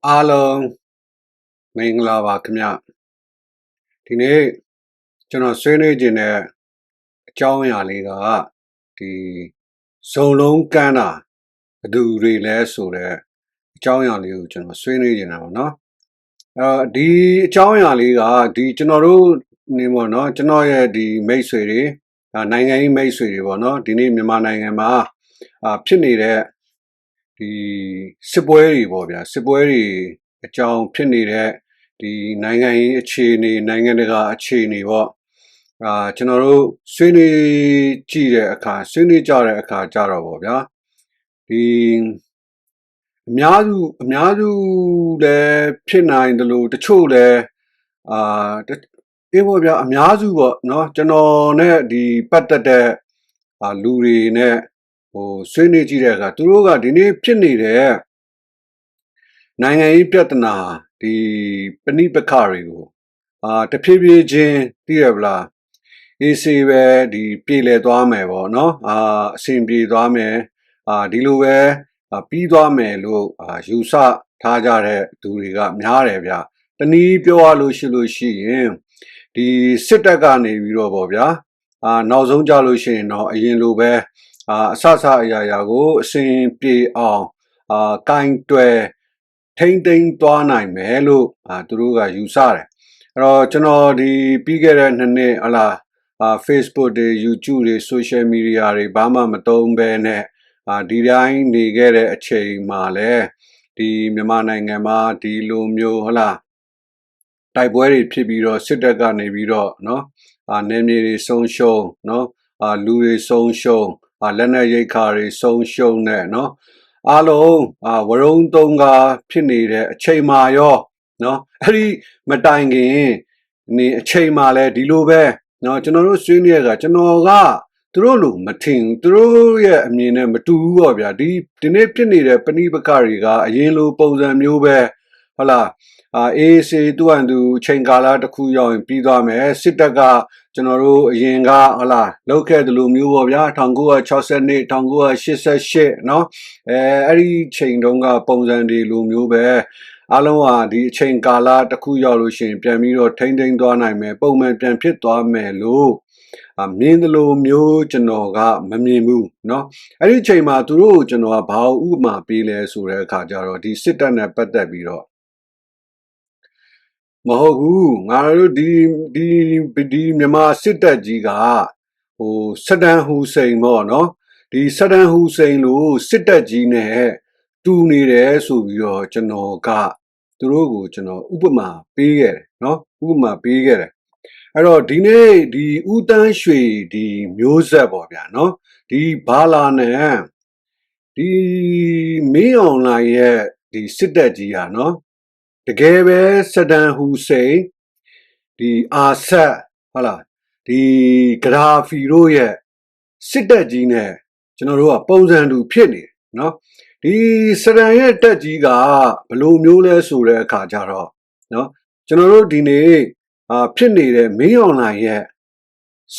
အားလုံးမင်္ဂလာပါခင်ဗျဒီနေ့ကျွန်တော်ဆွေးနွေးခြင်းတဲ့အကြောင်းအရာလေးကဒီဇုံလုံးကမ်းတာဘယ်သူတွေလဲဆိုတဲ့အကြောင်းအရာလေးကိုကျွန်တော်ဆွေးနွေးခြင်းတာပေါ့နော်ဒီအကြောင်းအရာလေးကဒီကျွန်တော်တို့နေပေါ့နော်ကျွန်တော်ရဲ့ဒီမိတ်ဆွေတွေနိုင်ငံရေးမိတ်ဆွေတွေပေါ့နော်ဒီနေ့မြန်မာနိုင်ငံမှာဖြစ်နေတဲ့ဒီစစ်ပွဲတွေပေါ့ဗျာစစ်ပွဲတွေအကြောင်းဖြစ်နေတဲ့ဒီနိုင်ငံရေးအခြေအနေနိုင်ငံတကာအခြေအနေပေါ့ကျွန်တော်တို့ဆွေးနွေးကြည့်တဲ့အခါဆွေးနွေးကြတဲ့အခါကြတော့ပေါ့ဗျာဒီအများစုလည်းဖြစ်နိုင်တယ်လို့တချို့လည်းအေးပေါ့ဗျာအများစုပေါ့နော်ကျွန်တော်နဲ့ဒီပတ်သက်တဲ့လူတွေနဲ့ဆွေးနွေးကြည့်တဲ့အခါသူတို့ကဒီနေ့ဖြစ်နေတဲ့နိုင်ငံရေးပြဿနာဒီပဏိပခတွေကိုတဖြည်းဖြည်းချင်းသိရဗလားအေးစေးပဲဒီပြေလည်သွားမယ်ပေါ့နော်အဆင်ပြေသွားမယ်ဒီလိုပဲပြီးသွားမယ်လို့ယူဆထားကြတဲ့သူတွေကများတယ်ဗျတနည်းပြောရလို့ရှိရင်ဒီစစ်တပ်ကနေပြီးတော့ပေါ့ဗျာနောက်ဆုံးကြလို့ရှိရင်တော့အရင်လိုပဲအဆအရာကိုအစဉ်ပြေအောင်ကင်တွယ်ထိမ့်သိမ်းသွားနိုင်မယ်လို့သူတို့ကယူဆတယ်အဲ့တော့ကျွန်တော်ဒီပြီးခဲ့တဲ့2နှစ်ဟလာFacebook တွေ YouTube တွေ Social Media တွေဘာမှမသုံးဘဲနဲ့ဒီတိုင်းနေခဲ့တဲ့အချိန်မှာလည်းဒီမြန်မာနိုင်ငံမှာဒီလိုမျိုးဟလာတိုက်ပွဲတွေဖြစ်ပြီးတော့စစ်တပ်ကနေပြီးတော့နော်နယ်မြေတွေဆုံးရှုံးနော်လူတွေဆုံးရှုံးလက်နက်ရိတ်ခါတွေဆုံးရှုံးတဲ့နော်အားလုံးဝရုံသုံးကားဖြစ်နေတဲ့အချိန်မှာရောနော်အဲ့ဒီမတိုင်ခင်နေအချိန်မှာလဲဒီလိုပဲနော်ကျွန်တော်တို့ဆွေးနွေးရကကျွန်တော်ကသူတို့လိုမထင်သူတို့ရဲ့အမြင်နဲ့မတူဘူးပေါ့ဗျာဒီနေ့ဖြစ်နေတဲ့ပဏိပကတွေကအရင်လိုပုံစံမျိုးပဲဟုတ်လားအေးစေသူ့အန်သူချိန်ကာလတစ်ခုရောက်ရင်ပြီးသွားမယ်စစ်တပ်ကကျွန်တော်တို့အရင်ကဟုတ်လားလောက်ခဲ့တယ်လို့မျိုးပေါ့ဗျာ1962 1988เนาะအဲ့ဒီချိန်တုန်းကပုံစံတွေလိုမျိုးပဲအားလုံးဟာဒီအချိန်ကာလတစ်ခုရောက်လို့ရှိရင်ပြန်ပြီးတော့ထိမ့်သိမ်းသွားနိုင်မယ်ပုံမှန်ပြန်ဖြစ်သွားမယ်လို့မြင်တယ်လို့မျိုးကျွန်တော်ကမမြင်ဘူးเนาะအဲ့ဒီချိန်မှာသူတို့ကျွန်တော်ကဘာဥပမာပေးလဲဆိုတဲ့အခါကျတော့ဒီစစ်တပ်နဲ့ပတ်သက်ပြီးတော့မဟုတ်ဘူးငါတို့ဒီမြန်မာစစ်တပ်ကြီးကဆဒမ်ဟူစိန်ပေါ့နော်ဒီဆဒမ်ဟူစိန်လို့စစ်တပ်ကြီးနဲ့တူနေတယ်ဆိုပြီးတော့ကျွန်တော်ကသူတို့ကိုကျွန်တော်ဥပမာပေးခဲ့တယ်နော်ဥပမာပေးခဲ့တယ်အဲ့တော့ဒီနေ့ဒီဦးတန်းရွှေဒီမျိုးဆက်ပေါ့ဗျာနော်ဒီဘာလာနဲ့ဒီမင်းအွန်လိုင်းရဲ့ဒီစစ်တပ်ကြီးอ่ะနော်တကယ်ပဲဆဒမ်ဟူစိန်ဒီအာဆက်ဟုတ်လားဒီဂရာဖီတို့ရဲ့စစ်တပ်ကြီးနဲ့ကျွန်တော်တို့ကပုံစံတူဖြစ်နေတယ်နော်ဒီဆဒမ်ရဲ့တက်ကြီးကဘယ်လိုမျိုးလဲဆိုတဲ့အခါကျတော့နော်ကျွန်တော်တို့ဒီနေ့ဖြစ်နေတဲ့မင်းအွန်လိုင်းရဲ့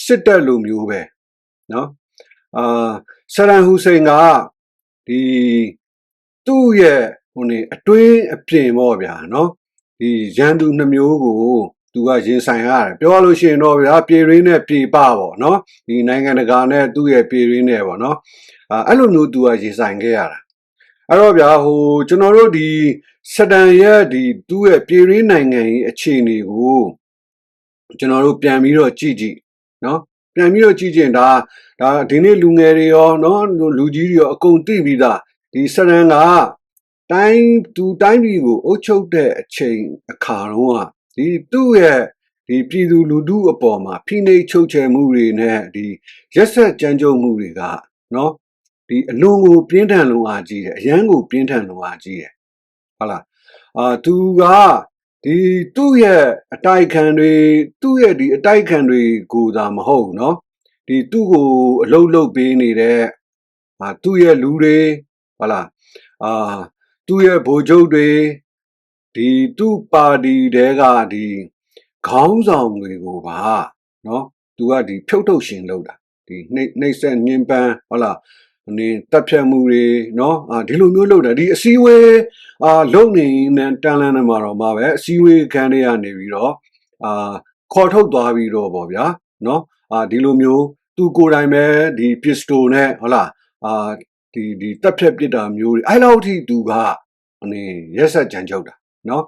စစ်တပ်လိုမျိုးပဲနော်ဆဒမ်ဟူစိန်ကဒီသူ့ရဲ့အတွင်းအပြင်ပေါ့ဗျာနော်ဒီရန်သူနှမျိုးကိုသူကရင်ဆိုင်ရတယ်ပြောလို့ရှိရင်တော့ဗျာပြေရင်းနဲ့ပြေပပေါ့နော်ဒီနိုင်ငံတကာနဲ့သူ့ရဲ့ပြေရင်းနဲ့ပေါ့နော်အဲ့လိုမျိုးသူကရင်ဆိုင်ခဲ့ရတာအဲ့တော့ဗျာကျွန်တော်တို့ဒီစဒန်ရဲ့ဒီသူ့ရဲ့ပြေရင်းနိုင်ငံရေးအခြေအနေကိုကျွန်တော်တို့ပြန်ပြီးတော့ကြည့်နော်ပြန်ပြီးတော့ကြည့်ရင်ဒါဒီနေ့လူငယ်တွေရောနော်လူကြီးတွေရောအကုန်သိပြီးသားဒီစဒန်ကတိုင်းပြည်ကိုအုပ်ချုပ်တဲ့အချိန်အခါတော့ဒီသူ့ရဲ့ဒီပြည်သူလူထုအပေါ်မှာဖိနှိပ်ချုပ်ချယ်မှုတွေနဲ့ဒီရက်ဆက်ကြမ်းကြုတ်မှုတွေကနော်ဒီအလွန်ကိုပြင်းထန်လုံးအားကြီးတယ်အရန်ကိုပြင်းထန်လုံးအားကြီးတယ်ဟုတ်လားသူကဒီသူ့ရဲ့အတိုက်ခံတွေကိုသာမဟုတ်နော်ဒီသူ့ကိုအလုတ်လုတ်ပေးနေတဲ့သူ့ရဲ့လူတွေဟုတ်လားသူ့ရဲ့ဗိုလ်ချုပ်တွေဒီသူ့ပါတီတဲကဒီခေါင်းဆောင်တွေကိုပါနော်သူကဒီဖြုတ်ထုတ်ရှင်လုပ်တာဒီနှိပ်ဆက်ညှဉ်းပန်းဟုတ်လား တက်ဖြတ်မှုတွေနော်ဒီလိုမျိုးလုပ်တာဒီအစည်းအဝေးလုံနေတဲ့တန်လန်းတွေမှာတော့မှာပဲအစည်းအဝေးခန်းတွေကနေပြီးတော့ခေါ်ထုတ်သွားပြီးတော့ပေါ့ဗျာနော်ဒီလိုမျိုးသူကိုယ်တိုင်ပဲဒီပစ္စတိုနဲ့ဟုတ်လားဒီတက်ဖြတ်ပစ်တာမျိုးတွေအဲ့လောက်ထိသူကရက်ဆက်ကြမ်းကြုတ်တာနော်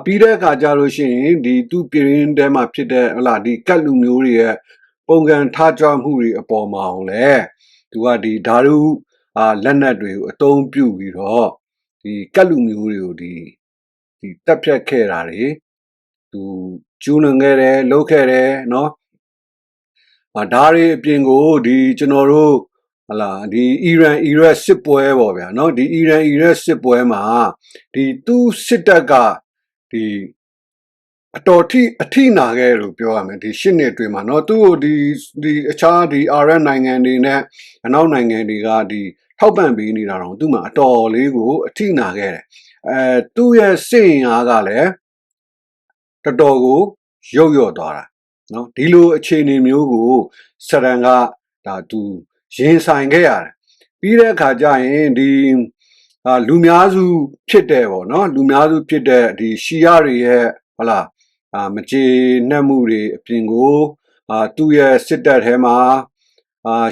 ပြီးတဲ့အခါကျလို့ရှိရင်ဒီသူ့ပြည်ရင်းထဲမှာဖြစ်တဲ့ဟုတ်လားဒီကတ်လူမျိုးတွေရဲ့ပုံကံထားကြမှုတွေအပေါ်မှာဟုတ်လေသူကဒီဓာတုလက်နက်တွေကိုအသုံးပြုပြီးတော့ဒီကတ်လူမျိုးတွေကိုဒီတက်ဖြတ်ခဲ့တာတွေသူကျူးလွန်ခဲ့တယ်လုပ်ခဲ့တယ်နော်ဒါတွေအပြင်ကိုဒီကျွန်တော်တို့ဟလာဒီအီရတ်စစ်ပွဲပေါ့ဗျာနော်ဒီအီရတ်စစ်ပွဲမှာဒီသူ့စစ်တပ်ကဒီအတော်အထိနာခဲ့လို့ပြောရမယ်ဒီရှစ်နှစ်အတွင်းမှာเนาะသူ့ကိုဒီအခြားဒီ RN နိုင်ငံတွေနဲ့အနောက်နိုင်ငံတွေကဒီထောက်ပံ့ပေးနေတာတော့သူ့မှာအတော်လေးကိုအထိနာခဲ့တယ်သူ့ရဲ့စစ်ရင်အားကလည်းတော်တော်ကိုရုပ်ရော့သွားတာเนาะဒီလိုအခြေအနေမျိုးကိုစရန်ကဒါသူရင်ဆိုင်ခဲ့ရတယ်ပြီးတဲ့အခါကျရင်ဒီလူများစုဖြစ်တဲ့ပေါ့เนาะလူများစုဖြစ်တဲ့ဒီရှီယာတွေရဲ့ဟုတ်လားမကြေနပ်မှုတွေအပြင်ကိုသူ့ရဲ့စစ်တပ်ထဲမှာ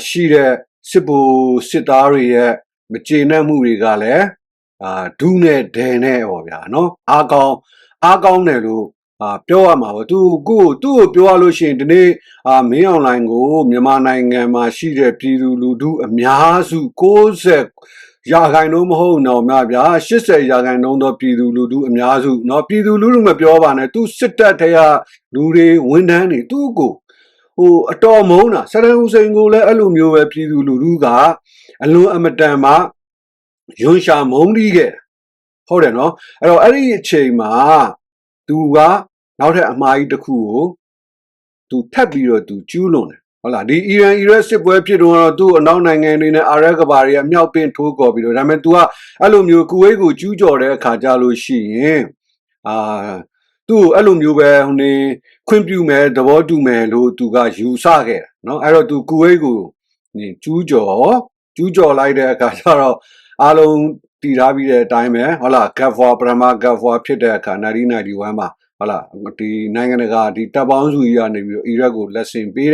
ရှိတဲ့စစ်ဗိုလ်စစ်သားတွေရဲ့မကြေနပ်မှုတွေကလည်းဒူးနဲ့ဒဲနဲ့ပေါ့ဗျာနော်အားကောင်းတယ်လို့ပြောရမှာပေါ့သူ့ကိုပြောရလို့ရှိရင်ဒီနေ့မင်းအွန်လိုင်းကိုမြန်မာနိုင်ငံမှာရှိတဲ့ပြည်သူလူထုအများစု90ရာခိုင်နှုန်းမဟုတ်တော့များဗျာ80ရာခိုင်နှုန်းသောပြည်သူလူထုအများစုเนาะပြည်သူလူထုမပြောပါနဲ့သူစစ်တပ်ထဲကလူတွေဝန်ထမ်းတွေသူ့ကိုအတော်မုန်းတာဆဒမ်ဟူစိန်ကိုလည်းအဲ့လိုမျိုးပဲပြည်သူလူထုကအလွန်အမတန်မှယွန်ရှာမုန်းတီးခဲ့ဟုတ်တယ်နော်အဲ့တော့အဲ့ဒီအချိန်မှာသူကနောက်ထပ်အမှားကြီးတစ်ခုကိုသူထပ်ပြီးတော့သူကျူးလွန်တယ်ဟုတ်လားဒီအီရတ်စစ်ပွဲဖြစ်တော့သူ့အနောက်နိုင်ငံတွေနဲ့အာရပ်ကဘာတွေအမြောက်ပင်ထိုးကော်ပြီးတော့ဒါပေမဲ့ तू ကအဲ့လိုမျိုးကူဝိတ်ကိုကျူးကျော်တဲ့အခါကြလို့ရှိရင်သူ့အဲ့လိုမျိုးပဲခွင့်ပြုမယ်သဘောတူမယ်လို့ तू ကယူဆခဲ့တယ်နော်အဲ့တော့ तू ကူဝိတ်ကိုကျူးကျော်လိုက်တဲ့အခါကျတော့အားလုံးတည်ထားပြီးတဲ့အတိုင်းပဲဟုတ်လားပရမဂတ်ဖွာဖြစ်တဲ့အခါ1991မှာဟုတ်လားဒီနိုင်ငံတကာဒီတပ်ပေါင်းစုကြီးကနေပြီးတော့အီရတ်ကိုလက်ဆင့်ပေး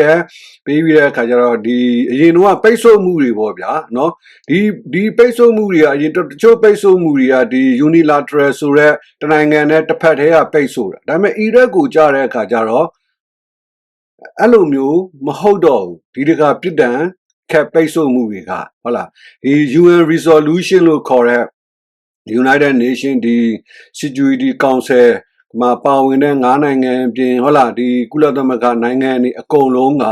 ပြီးတဲ့အခါကျတော့ဒီအရင်တော့ပိတ်ဆို့မှုတွေပေါ့ဗျာနော်ဒီပိတ်ဆို့မှုတွေကအရင်တချို့ပိတ်ဆို့မှုတွေကဒီ unilateral ဆိုတဲ့တနိုင်ငံနဲ့တစ်ဖက်တည်းကပိတ်ဆို့တာဒါပေမဲ့အီရတ်ကိုကြားတဲ့အခါကျတော့အဲ့လိုမျိုးမဟုတ်တော့ဘူးဒီတကပြစ်ဒဏ်ခက်ပိတ်ဆို့မှုတွေကဟုတ်လားဒီ UN resolution လို့ခေါ်တဲ့ United Nations ဒီ Security Council မှာပါဝင်တဲ့9နိုင်ငံပြင်ဟုတ်လားဒီကုလသမဂ္ဂနိုင်ငံတွေအကုန်လုံးက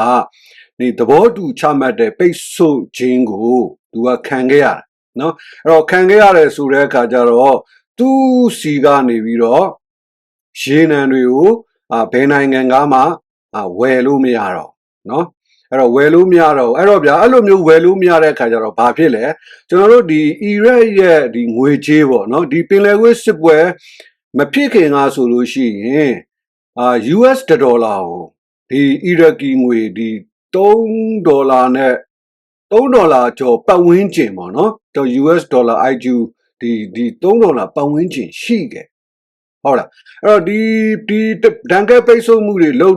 ဒီသဘောတူချမှတ်တဲ့ပိတ်ဆို့ခြင်းကိုသူကခံခဲ့ရတယ်နော်အဲ့တော့ခံခဲ့ရတယ်ဆိုတဲ့အခါကျတော့သူ့စီကနေပြီးတော့ရေနံတွေကိုဘယ်နိုင်ငံကမှဝယ်လို့မရတော့နော်အဲ့တော့ဝယ်လို့မရတော့အဲ့တော့ဗျာအဲ့လိုမျိုးဝယ်လို့မရတဲ့အခါကျတော့ဘာဖြစ်လဲကျွန်တော်တို့ဒီအီရတ်ရဲ့ဒီငွေကြေးပေါ့နော်ဒီပင်လယ်ကွေ့စစ်ပွဲမဖြစ်ခင်ကဆိုလို့ရှိရင်US ဒေါ်လာကိုဒီအီရက်ကီငွေဒီ$3နဲ့$3ကျော်ပတ်ဝန်းကျင်ပေါ့နော်တော့ US ဒေါ်လာ IQ ဒီ$3ပတ်ဝန်းကျင်ရှိခဲ့ဟုတ်လားအဲ့တော့ဒီဒဏ်ကဲပိတ်ဆို့မှုတွေလုပ်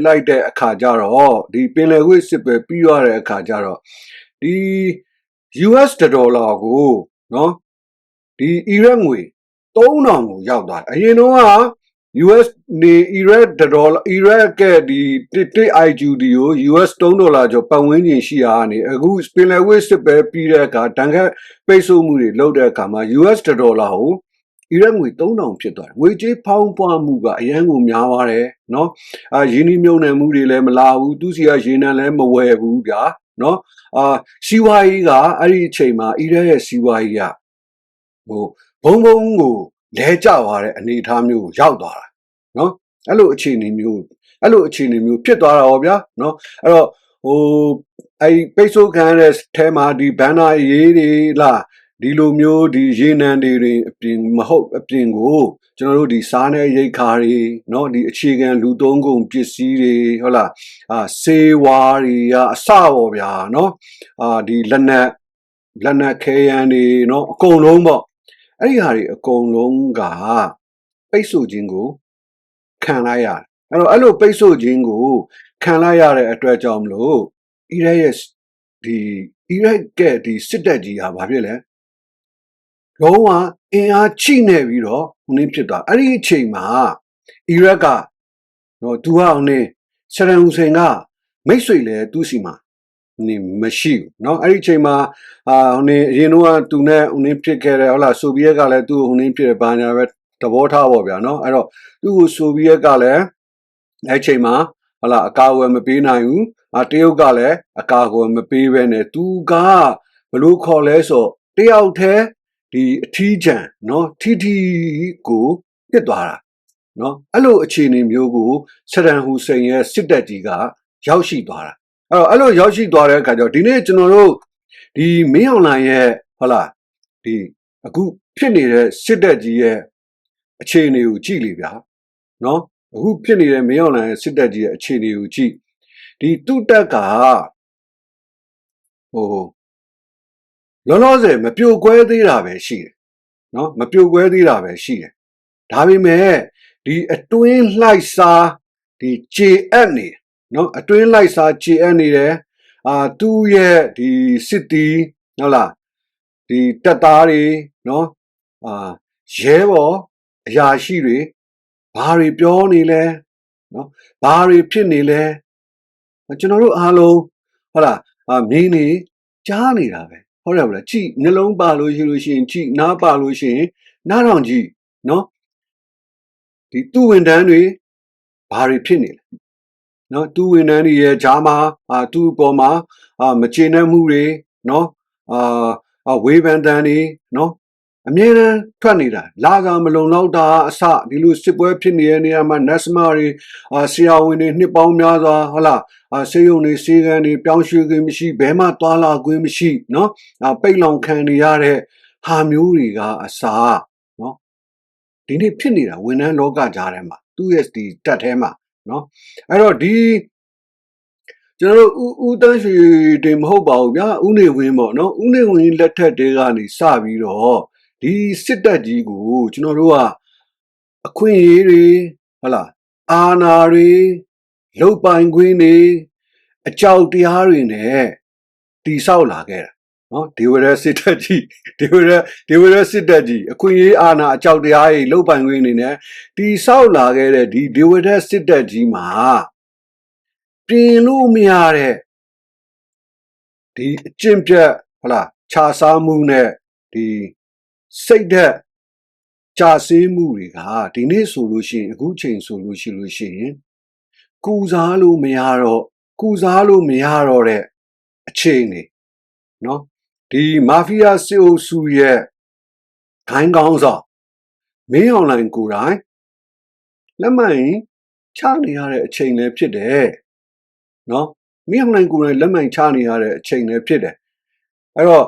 လိုက်တဲ့အခါကျတော့ဒီပင်လယ်ကွေ့စစ်ပွဲပြီးရတဲ့အခါကျတော့ဒီ US ဒေါ်လာကိုနော်ဒီအီရတ်ငွေ$3000ကိုရောက်သွားတယ်အရင်တော့က US နေအီရတ်ဒေါ်လာအီရတ်ကဒီ1 IQD ကို US $3ကျော်ပတ်ဝန်းကျင်ရှိတာကနေအခုပင်လယ်ကွေ့စစ်ပွဲပြီးတဲ့အခါဒဏ်ကဲပိတ်ဆို့မှုတွေလုပ်တဲ့အခါမှာ US ဒေါ်လာကိုအီရတ်ငွေ$3000ဖြစ်သွားတယ်ငွေကြေးဖောင်းပွားမှုကအရန်ကိုများပါတယ်နော်ရင်းနှီးမြှုပ်နှံမှုတွေလည်းမလာဘူးသူစီကရေနံလည်းမဝယ်ဘူးဗျာနော်စီးပွားရေးကအဲ့ဒီအချိန်မှာအီရတ်ရဲ့စီးပွားရေးကဘုံကိုလဲကျသွားတဲ့အနေအထားမျိုးကိုရောက်သွားတာနော်အဲ့လိုအခြေအနေမျိုးဖြစ်သွားတာဟောဗျာနော်အဲ့တော့အဲ့ပိတ်ဆို့ခံရတဲ့အဲမှာဒီဘန်နာရေးတွေလားဒီလိုမျိုးဒီရေနံတွေအပြင်ကိုကျွန်တော်တို့ဒီစားနဲ့ရိတ်ခါတွေเนาะဒီအခြေခံလူသုံးကုန်ပစ္စည်းတွေဟုတ်လားစေဝါတွေအစပေါ့ဗျာเนาะဒီလက်နက် လက်နက်ခဲယမ်းတွေနော်အကုန်လုံးပေါ့အဲ့ဒီဟာတွေအကုန်လုံးကပိတ်ဆို့ခြင်းကိုခံလိုက်ရတယ်အဲ့လိုပိတ်ဆို့ခြင်းကိုခံလိုက်ရတဲ့အတွက်ကြောင့်မလို့အီရတ်ရဲ့ဒီအီရတ်ကဒီစစ်တပ်ကြီးဟာဘာဖြစ်လဲလုံးဝအင်အားချိနေပြီးတော့နင်းဖြစ်သွားအဲ့ဒီအချိန်မှာအီရတ်ကနော်သူကဆဒမ်ဟူစိန်ကမိတ်ဆွေလဲသူ့စီမှာနေမရှိဘူးเนาะအဲ့ဒီအချိန်မှာအရင်တော့သူနဲ့ဖြစ်ခဲ့တယ်ဟုတ်လားဆိုဗီယက်ကလည်းသူ့ကိုဖြစ်တယ်ဘာညာပဲသဘောထားပေါ့ဗျာเนาะအဲ့တော့သူ့ကိုဆိုဗီယက်ကလည်းအဲ့အချိန်မှာဟုတ်လားအကာအကွယ်မပေးနိုင်ဘူးတရုတ်ကလည်းအကာအကွယ်မပေးဘဲနဲ့သူကဘလို့ခေါ်လဲဆိုတယောက်တည်းဒီအထီးကျန်เนาะထီကိုပြစ်သွားတာเนาะအဲ့လိုအခြေအနေမျိုးကိုဆဒမ်ဟူစိန်ရဲ့စစ်တပ်ကြီးကရောက်ရှိသွားတာအဲ့လိုရောက်ရှိသွားတဲ့အခါကျတော့ဒီနေ့ကျွန်တော်တို့ဒီမင်းအောင်လှိုင်ရဲ့ဟုတ်လားဒီအခုဖြစ်နေတဲ့စစ်တပ်ကြီးရဲ့အခြေအနေကိုကြည့်လေဗျာနော်အခုဖြစ်နေတဲ့မင်းအောင်လှိုင်ရဲ့စစ်တပ်ကြီးရဲ့အခြေအနေကိုကြည့်ဒီသူ့တပ်ကလောလောဆယ်မပြိုကွဲသေးတာပဲရှိတယ်နော်မပြိုကွဲသေးတာပဲရှိတယ်ဒါပေမဲ့ဒီအတွင်းလှိုက်စားဒီခြေအပ်နေနော်အတွင်းလိုက်စားခြေအပ်နေတယ်သူ့ရဲ့ဒီစစ်တီဟုတ်လားဒီတပ်သားတွေနော်ရဲဘော်အရာရှိတွေဘာတွေပြောနေလဲနော်ဘာတွေဖြစ်နေလဲကျွန်တော်တို့အားလုံးဟုတ်လားမြင်းနေကြားနေတာပဲဟုတ်တယ်ဗလားကြည့်နှလုံးပါလို့ရှိရင်ကြည့်နားပါလို့ရှိရင်နားထောင်ကြည့်နော်ဒီသူ့ဝန်ထမ်းတွေဘာတွေဖြစ်နေလဲနော်သူဝန်ထမ်းတွေရဲ့ဂျားမှာသူ့အပေါ်မှာမကျေနပ်မှုတွေနော်ဝေဖန်တန်တွေနော်အမြဲတမ်းထွက်နေတာလာကမလုံလောက်တာအစဒီလိုစစ်ပွဲဖြစ်နေတဲ့နေရာမှာနတ်စမတွေဆရာဝန်တွေနှစ်ပေါင်းများစွာဟုတ်လားဆေးရုံတွေဆေးခန်းတွေပြောင်းရွှေ့ခွင့်မရှိဘဲမှသွာလာခွင့်မရှိနော်ပိတ်လောင်ခံနေရတဲ့ဟာမျိုးတွေကအစနော်ဒီနေ့ဖြစ်နေတာဝန်ထမ်းလောကကြားထဲမှာသူ့ရဲ့ဒီတက်ထဲမှာနော်အဲ့တော့ဒီကျွန်တော်တို့ဦးတန်းရွှေတင်မဟုတ်ပါဘူးဗျာဦးနေဝင်းပေါ့နော်ဦးနေဝင်းလက်ထက်တဲကနေစပြီးတော့ဒီစစ်တပ်ကြီးကိုကျွန်တော်တို့ကအခွင့်အရေးတွေဟုတ်လားအာဏာတွေလုတ်ပိုင်ခွင့်တွေအကြောက်တရားတွေနဲ့တိဆောက်လာခဲ့တာနော်ဒေဝရစစ်တပ်ကြီးဒေဝရစစ်တပ်ကြီးအခွင့်အရေးအာဏာအကြောက်တရားတွေလုတ်ပိုင်ခွင့်တွေနဲ့တိဆောက်လာခဲ့တဲ့ဒီဒေဝရစစ်တပ်ကြီးမှာပြင်လို့မရတဲ့ဒီအကျင့်ပြတ်ဟုတ်လားခြားစားမှုနဲ့ဒီစိတ်ဓာတ်ကြာဆင်းမှုတွေကဒီနေ့ဆိုလို့ရှိရင်အခုချိန်ဆိုလို့ရှိရင်ကုစားလို့မရတော့တဲ့အခြေအနေနော်ဒီမာဖီးယားစစ်အုပ်စုရဲ့ခိုင်းကောင်းဆောင်မင်းအောင်လှိုင်ကိုယ်တိုင်လက်မှန်ချနေရတဲ့အချိန်လည်းဖြစ်တယ်နော်မင်းအောင်လှိုင်ကိုယ်တိုင်လက်မှန်ချနေရတဲ့အချိန်လည်းဖြစ်တယ်အဲ့တော့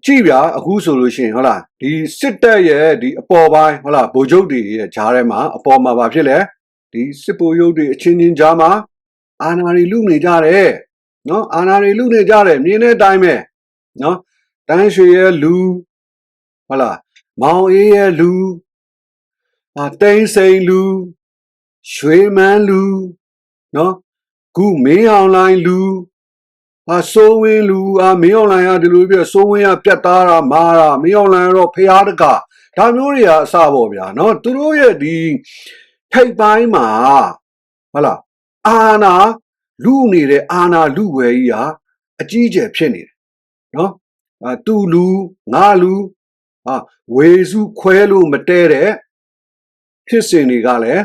ကြည့်ဗျာအခုဆိုလို့ရှိရင်ဟုတ်လားဒီစစ်တပ်ရဲ့ဒီအပေါ်ပိုင်းဟုတ်လားဗိုလ်ချုပ်တွေရဲ့ဂျားထဲမှာအပေါ်မှာဘာဖြစ်လဲဒီစစ်ဗိုလ်ချုပ်တွေအချင်းချင်းဂျားမှာအာဏာတွေလူနေကြတယ်နော်အာဏာတွေလူနေကြတယ်မြင်တဲ့အတိုင်းပဲနော်တန်းရွှေရဲ့လူဟုတ်လားမောင်အေးရဲ့လူတိန်စိန်လူရွှေမန်းလူနော်ခုမင်းအောင်လိုင်းလူစိုးဝင်းလူမင်းအောင်လိုင်းကဒီလိုပြစိုးဝင်းကပြတ်သားတာမာတာမင်းအောင်လိုင်းကတော့ဖျားတကဒါမျိုးတွေကအစပေါ့ဗျာနော်သူတို့ရဲ့ဒီထိပ်ပိုင်းမှာဟုတ်လားအာနာလူနေတဲ့အာနာလူဝယ်ကြီးဟာအကြီးအကျယ်ဖြစ်နေတယ်နော်သူ့လူငါလူဝေစုခွဲလို့မတဲတဲ့ဖြစ်စဉ်တွေကလည်း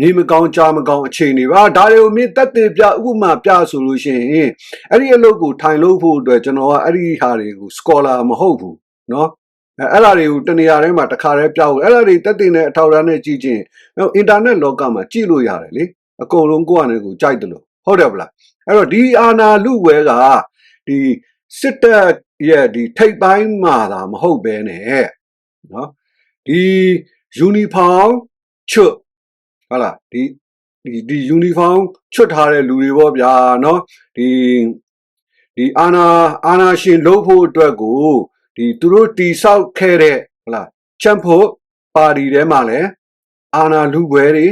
နေမကောင်းကြားမကောင်းအခြေအနေပါဒါတွေကိုမင်းတက်သေးပြဥပမာပြဆိုလို့ရှိရင်အဲ့ဒီအလုပ်ကိုထိုင်လို့ဖို့အတွက်ကျွန်တော်ကအဲ့ဒီဟာတွေကို scholar မဟုတ်ဘူးเนาะအဲ့ဒါတွေကိုတနေရာတိုင်းမှာတစ်ခါတည်းပြဖို့အဲ့ဒါတွေတက်တင်တဲ့အထောက်အထားနဲ့ကြည့်ချင်းအင်တာနက်လောကမှာကြည့်လို့ရတယ်လေအကုန်လုံးကိုယ့်အနေကိုကြိုက်တယ်လို့ဟုတ်တယ်ဗလားအဲ့တော့ဒီအာနာလူဝဲကဒီစစ်တပ်ရဲ့ဒီထိပ်ပိုင်းမှာသာမဟုတ်ဘဲနဲ့เนาะဒီယူနီဖောင်းချွတ်ဟုတ်လားဒီယူနီဖောင်းချွတ်ထားတဲ့လူတွေပေါ့ဗျာเนาะဒီ ဒီအာဏာရှင်လုပ်ဖို့အတွက်ကိုဒီသူတို့တိဆောက်ခဲ့တဲ့ဟုတ်လားချမ်းဖို့ပါတီထဲမှာလည်းအာဏာလူပွဲတွေ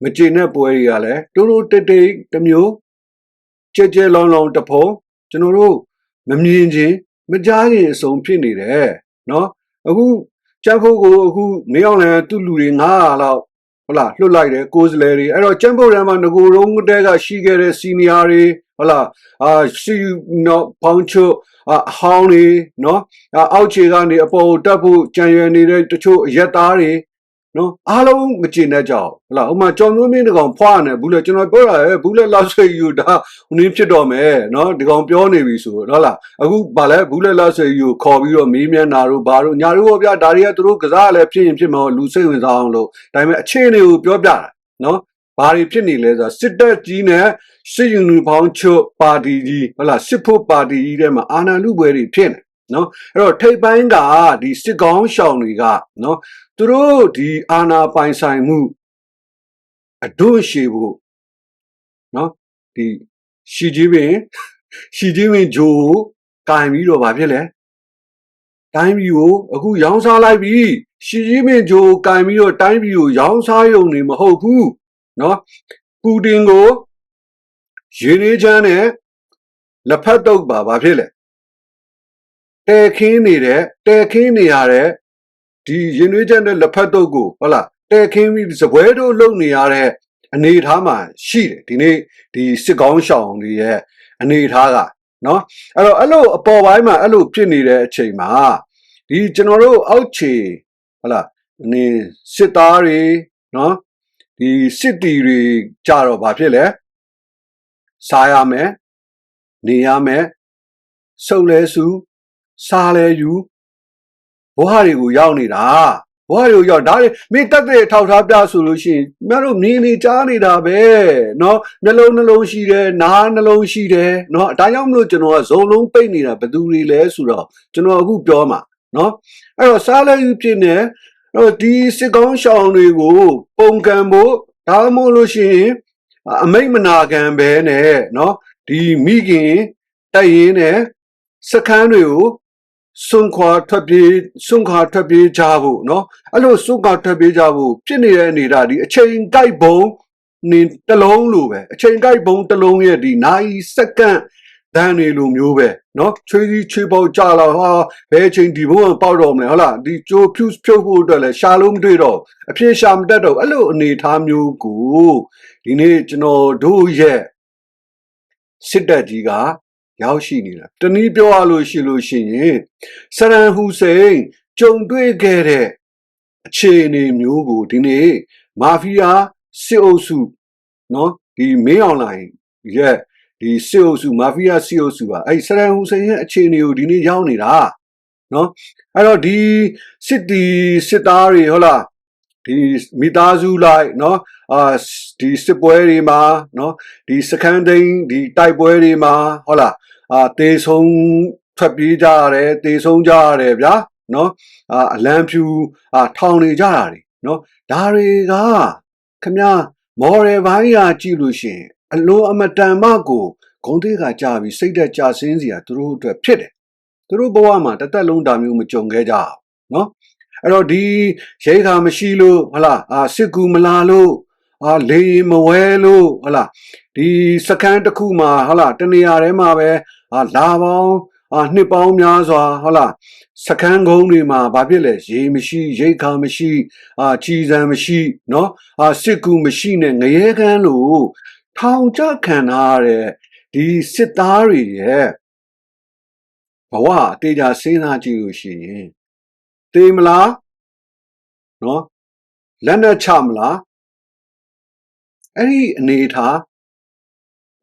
မကျေနပ်ပွဲတွေကလည်းတိုးတိုးတိတ်တိတ်တစ်မျိုးကြဲကြဲလောင်လောင်တဖုံကျွန်တော်တို့မမြင်ချင်းမကြားရင်အဆုံးဖြစ်နေတယ်နော်အခုချမ်းဖို့ကိုအခုမင်းအောင်လည်းသူ့လူတွေ900လောက်ဟုတ်လားလွတ်လိုက်တယ်ကိုယ်စလဲတွေအဲ့တော့ချမ်းဖို့ထဲမှာငကိုယ်လုံးတဲကရှိခဲ့တဲ့စီနီယာတွေဟုတ်လားစီနော်ပေါင်းချုပ်ဟောင်းတွေနော်အောက်ခြေကနေအပေါ်တက်ဖို့ကြံရွယ်နေတဲ့တချို့အရက်သားတွေနော်အားလုံးမကျင်တတ်ကြအောင်ဟုတ်လားဥမာကြောင်မျိုးမင်းတကောင်ဖွာနေဘူးလေကျွန်တော်ပြောတာဘူးလေလောက်ဆွေယူဒါနင်းဖြစ်တော့မယ်နော်ဒီကောင်ပြောနေပြီဆိုဟုတ်လားအခုဗာလဲဘူးလေလောက်ဆွေယူခေါ်ပြီးတော့မေးမြန်းတာတို့ဘာတို့ညာတို့ဗျာဒါတွေကသူတို့ကစားလည်းဖြစ်ရင်ဖြစ်မှာလူစိတ်ဝင်စားအောင်လို့ဒါပေမဲ့အခြေအနေကိုပြောပြတာနော်ဘာတွေဖြစ်နေလဲဆိုတော့စစ်တပ်ကြီးနဲ့စစ်ယူနီဖောင်းချုပ်ပါတီကြီးဟုတ်လားစစ်ဖို့ပါတီကြီးထဲမှာအာဏာလူပွဲတွေဖြစ်နေနော်အဲ့တော့ထိပ်ပိုင်းကဒီစစ်ကောင်းရှောင်တွေကနော်သူတို့ဒီအာဏာပိုင်ဆိုင်မှုအဒွန့်ရှည်ဖို့နော်ဒီရှီဂျီပင်ဂျိုကင်ပြီးတော့ဗာဖြစ်လဲတိုင်းပြည်ကိုအခုရောင်းစားလိုက်ပြီရှီဂျီပင်ဂျိုကင်ပြီးတော့တိုင်းပြည်ကိုရောင်းစားရုံနေမဟုတ်ဘူးနော်ပူတင်ကိုရေနေချမ်းနဲ့လက်ဖက်တုပ်ပါဗာဖြစ်လဲတဲခင်းနေရတဲ့ဒီရင်သွေးချက်နဲ့လက်ဖက်တုပ်ကိုဟုတ်လားတဲခင်းပြီးစပွဲတို့လုံနေရတဲ့အနေအထားမှာရှိတယ်ဒီနေ့ဒီစစ်ကောင်းရှောင်တွေရဲ့အနေအထားကနော်အဲ့လိုအပေါ်ပိုင်းမှာအဲ့လိုဖြစ်နေတဲ့အချိန်မှာဒီကျွန်တော်တို့အောက်ခြေဟုတ်လားနေစစ်သားတွေနော်ဒီစစ်တီတွေကြတော့ဘာဖြစ်လဲစားရမယ်နေရမယ်စုပ်လဲစုစားလဲယူဘဝတွေကိုရောက်နေတာဘဝတွေကိုရောက်ဒါတွေမင်းတက်တဲ့ထောက်ထားပြဆိုလို့ရှိရင်မင်းတို့မြင်နေကြားနေတာပဲเนาะနှလုံးရှိတယ်နားနှလုံးရှိတယ်เนาะဒါကြောင့်မလို့ကျွန်တော်ကဇုံလုံးပိတ်နေတာဘယ်သူတွေလဲဆိုတော့ကျွန်တော်အခုပြောမှာเนาะအဲ့တော့စားလဲယူဖြစ်နေအဲ့ဒီစစ်ကောင်းရှောင်တွေကိုပုံကံဖို့ဒါမှမဟုတ်လို့ရှိရင်အမိတ်မနာခံပဲနဲ့เนาะဒီမိခင်တိုက်ရင်နဲ့စခန်းတွေကိုစွန့်ခွာထွက်ပြေးကြဖို့เนาะအဲ့လိုစွန့်ခွာထွက်ပြေးကြဖို့ဖြစ်နေတဲ့အနေဒါဒီအချိန်ကိုက်ဘုံနေတလုံးလိုပဲအချိန်ကိုက်ဘုံတလုံးရဲ့ဒီနိုင်စက္ကန့်တန်းနေလိုမျိုးပဲเนาะချွေးပေါက်ကြလာဟာဘယ်အချိန်ဒီဘုံပေါက်တော့မလဲဟုတ်လားဒီကြိုဖြုတ်ဖို့အတွက်လဲရှာလို့မတွေ့တော့အပြေရှာမတတ်တော့အဲ့လိုအနေထားမျိုးကိုဒီနေ့ကျွန်တော်တို့ရဲ့စစ်တပ်ကြီးကရောက်ရှိနေတာတနည်းပြောရလို့ရှိရင်ဆရန်ဟူစိန်ကြုံတွေ့ခဲ့တဲ့အခြေအနေမျိုးကိုဒီနေ့မာဖီးယားစစ်အုပ်စုเนาะဒီမင်းအောင်လှိုင်ရဲ့ဒီစစ်အုပ်စုမာဖီးယားစစ်အုပ်စုကအဲ့ဆရန်ဟူစိန်ရဲ့အခြေအနေကိုဒီနေ့ရောက်နေတာเนาะအဲ့တော့ဒီစစ်သားတွေဟုတ်လားဒီမိသားစုလိုက်เนาะဒီစစ်ပွဲတွေမှာเนาะဒီစကန်ဒိန်ဒီတိုက်ပွဲတွေမှာဟုတ်လားတေဆုံးထွက်ပြေးကြရတယ်တေဆုံးကြရတယ်ဗျာเนาะအလံဖြူထောင်နေကြတာတွေเนาะဒါတွေကခမမော်ရယ်ဘိုင်းရာကြည့်လို့ရှိရင်အလိုအမတန်မှကိုဂုံသေးကကြာပြီးစိတ်သက်ကြဆင်းစီတာသူတို့အတွက်ဖြစ်တယ်သူတို့ဘဝမှာတစ်သက်လုံးဒါမျိုးမကြုံခဲ့ကြအောင်เนาะအဲ့တော့ဒီရိခါမရှိလို့ဟလားစစ်ကူမလာလို့လေမဝဲလို့ဟလားဒီစခန်းတစ်ခုမှာဟလားတနေရာထဲမှာပဲလာပေါင်းနှစ်ပေါင်းများစွာဟုတ်လားစခန်းကုန်းတွေမှာဘာဖြစ်လဲရေမရှိရိခါမရှိချီစံမရှိเนาะစစ်ကူမရှိနဲ့ငရဲကန်းလို့ထောင်ချခံထားရတဲ့ဒီစစ်သားတွေရဲ့ဘဝအတေးကြစဉ်းစားကြည့်လို့ရှိရင်တေးမလားเนาะလက်နဲ့ချမလားအဲ့ဒီအနေထား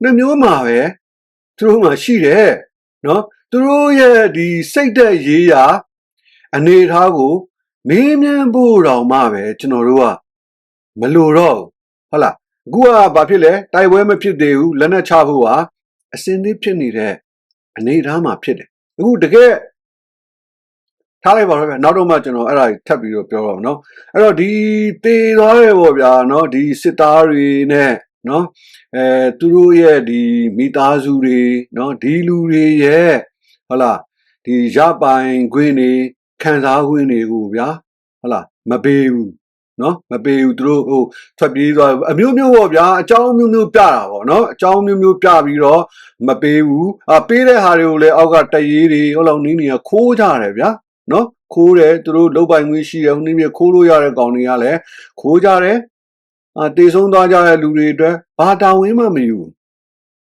နှစ်မျိုးမှာပဲသူတို့မှာရှိတယ်เนาะသူတို့ရဲ့ဒီစိတ်သက်ရေးရာအနေထားကိုမေးမြန်းဖို့တောင်မှပဲကျွန်တော်တို့ကမလိုတော့ဟုတ်လားအခုကဘာဖြစ်လဲတိုက်ပွဲမဖြစ်သေးဘူးလက်နဲ့ချဖို့ကအစင်သေးဖြစ်နေတဲ့အနေထားမှာဖြစ်တယ်အခုတကယ်ထားလိုက်ပါတော့ဗျာနောက်တော့မှကျွန်တော်အဲ့ဒါထပ်ပြီးတော့ပြောတော့เนาะအဲ့တော့ဒီတေသွားတယ်ပေါ့ဗျာเนาะဒီစစ်သားတွေနဲ့ နော်သူတို့ရဲ့ဒီမိသားစုတွေနော်ဒီလူတွေရဲ့ဟုတ်လားဒီရပိုင်ခွင့်တွေခံစားခွင့်တွေကိုဗျာဟုတ်လားမပေးဘူးနော်မပေးဘူးသူတို့ဟိုထွက်ပြေးသွားအမျိုးမျိုးပေါ့ဗျာအကြောင်းမျိုးမျိုးပြတာပေါ့နော်အကြောင်းမျိုးမျိုးပြပြီးတော့မပေးဘူးပေးတဲ့ဟာတွေကိုလည်းအောက်ကတရေးတွေဟိုလောက်နင်းနေခိုးကြတယ်ဗျာနော်ခိုးတယ်သူတို့လုတ်ပိုင်ခွင့်ရှိတယ်ဟိုနည်းမျိုးခိုးလို့ရတဲ့ကောင်တွေကလည်းခိုးကြတယ်တေဆုံးသွားကြတဲ့လူတွေအတွက်ဘာတာဝန်မှမယူ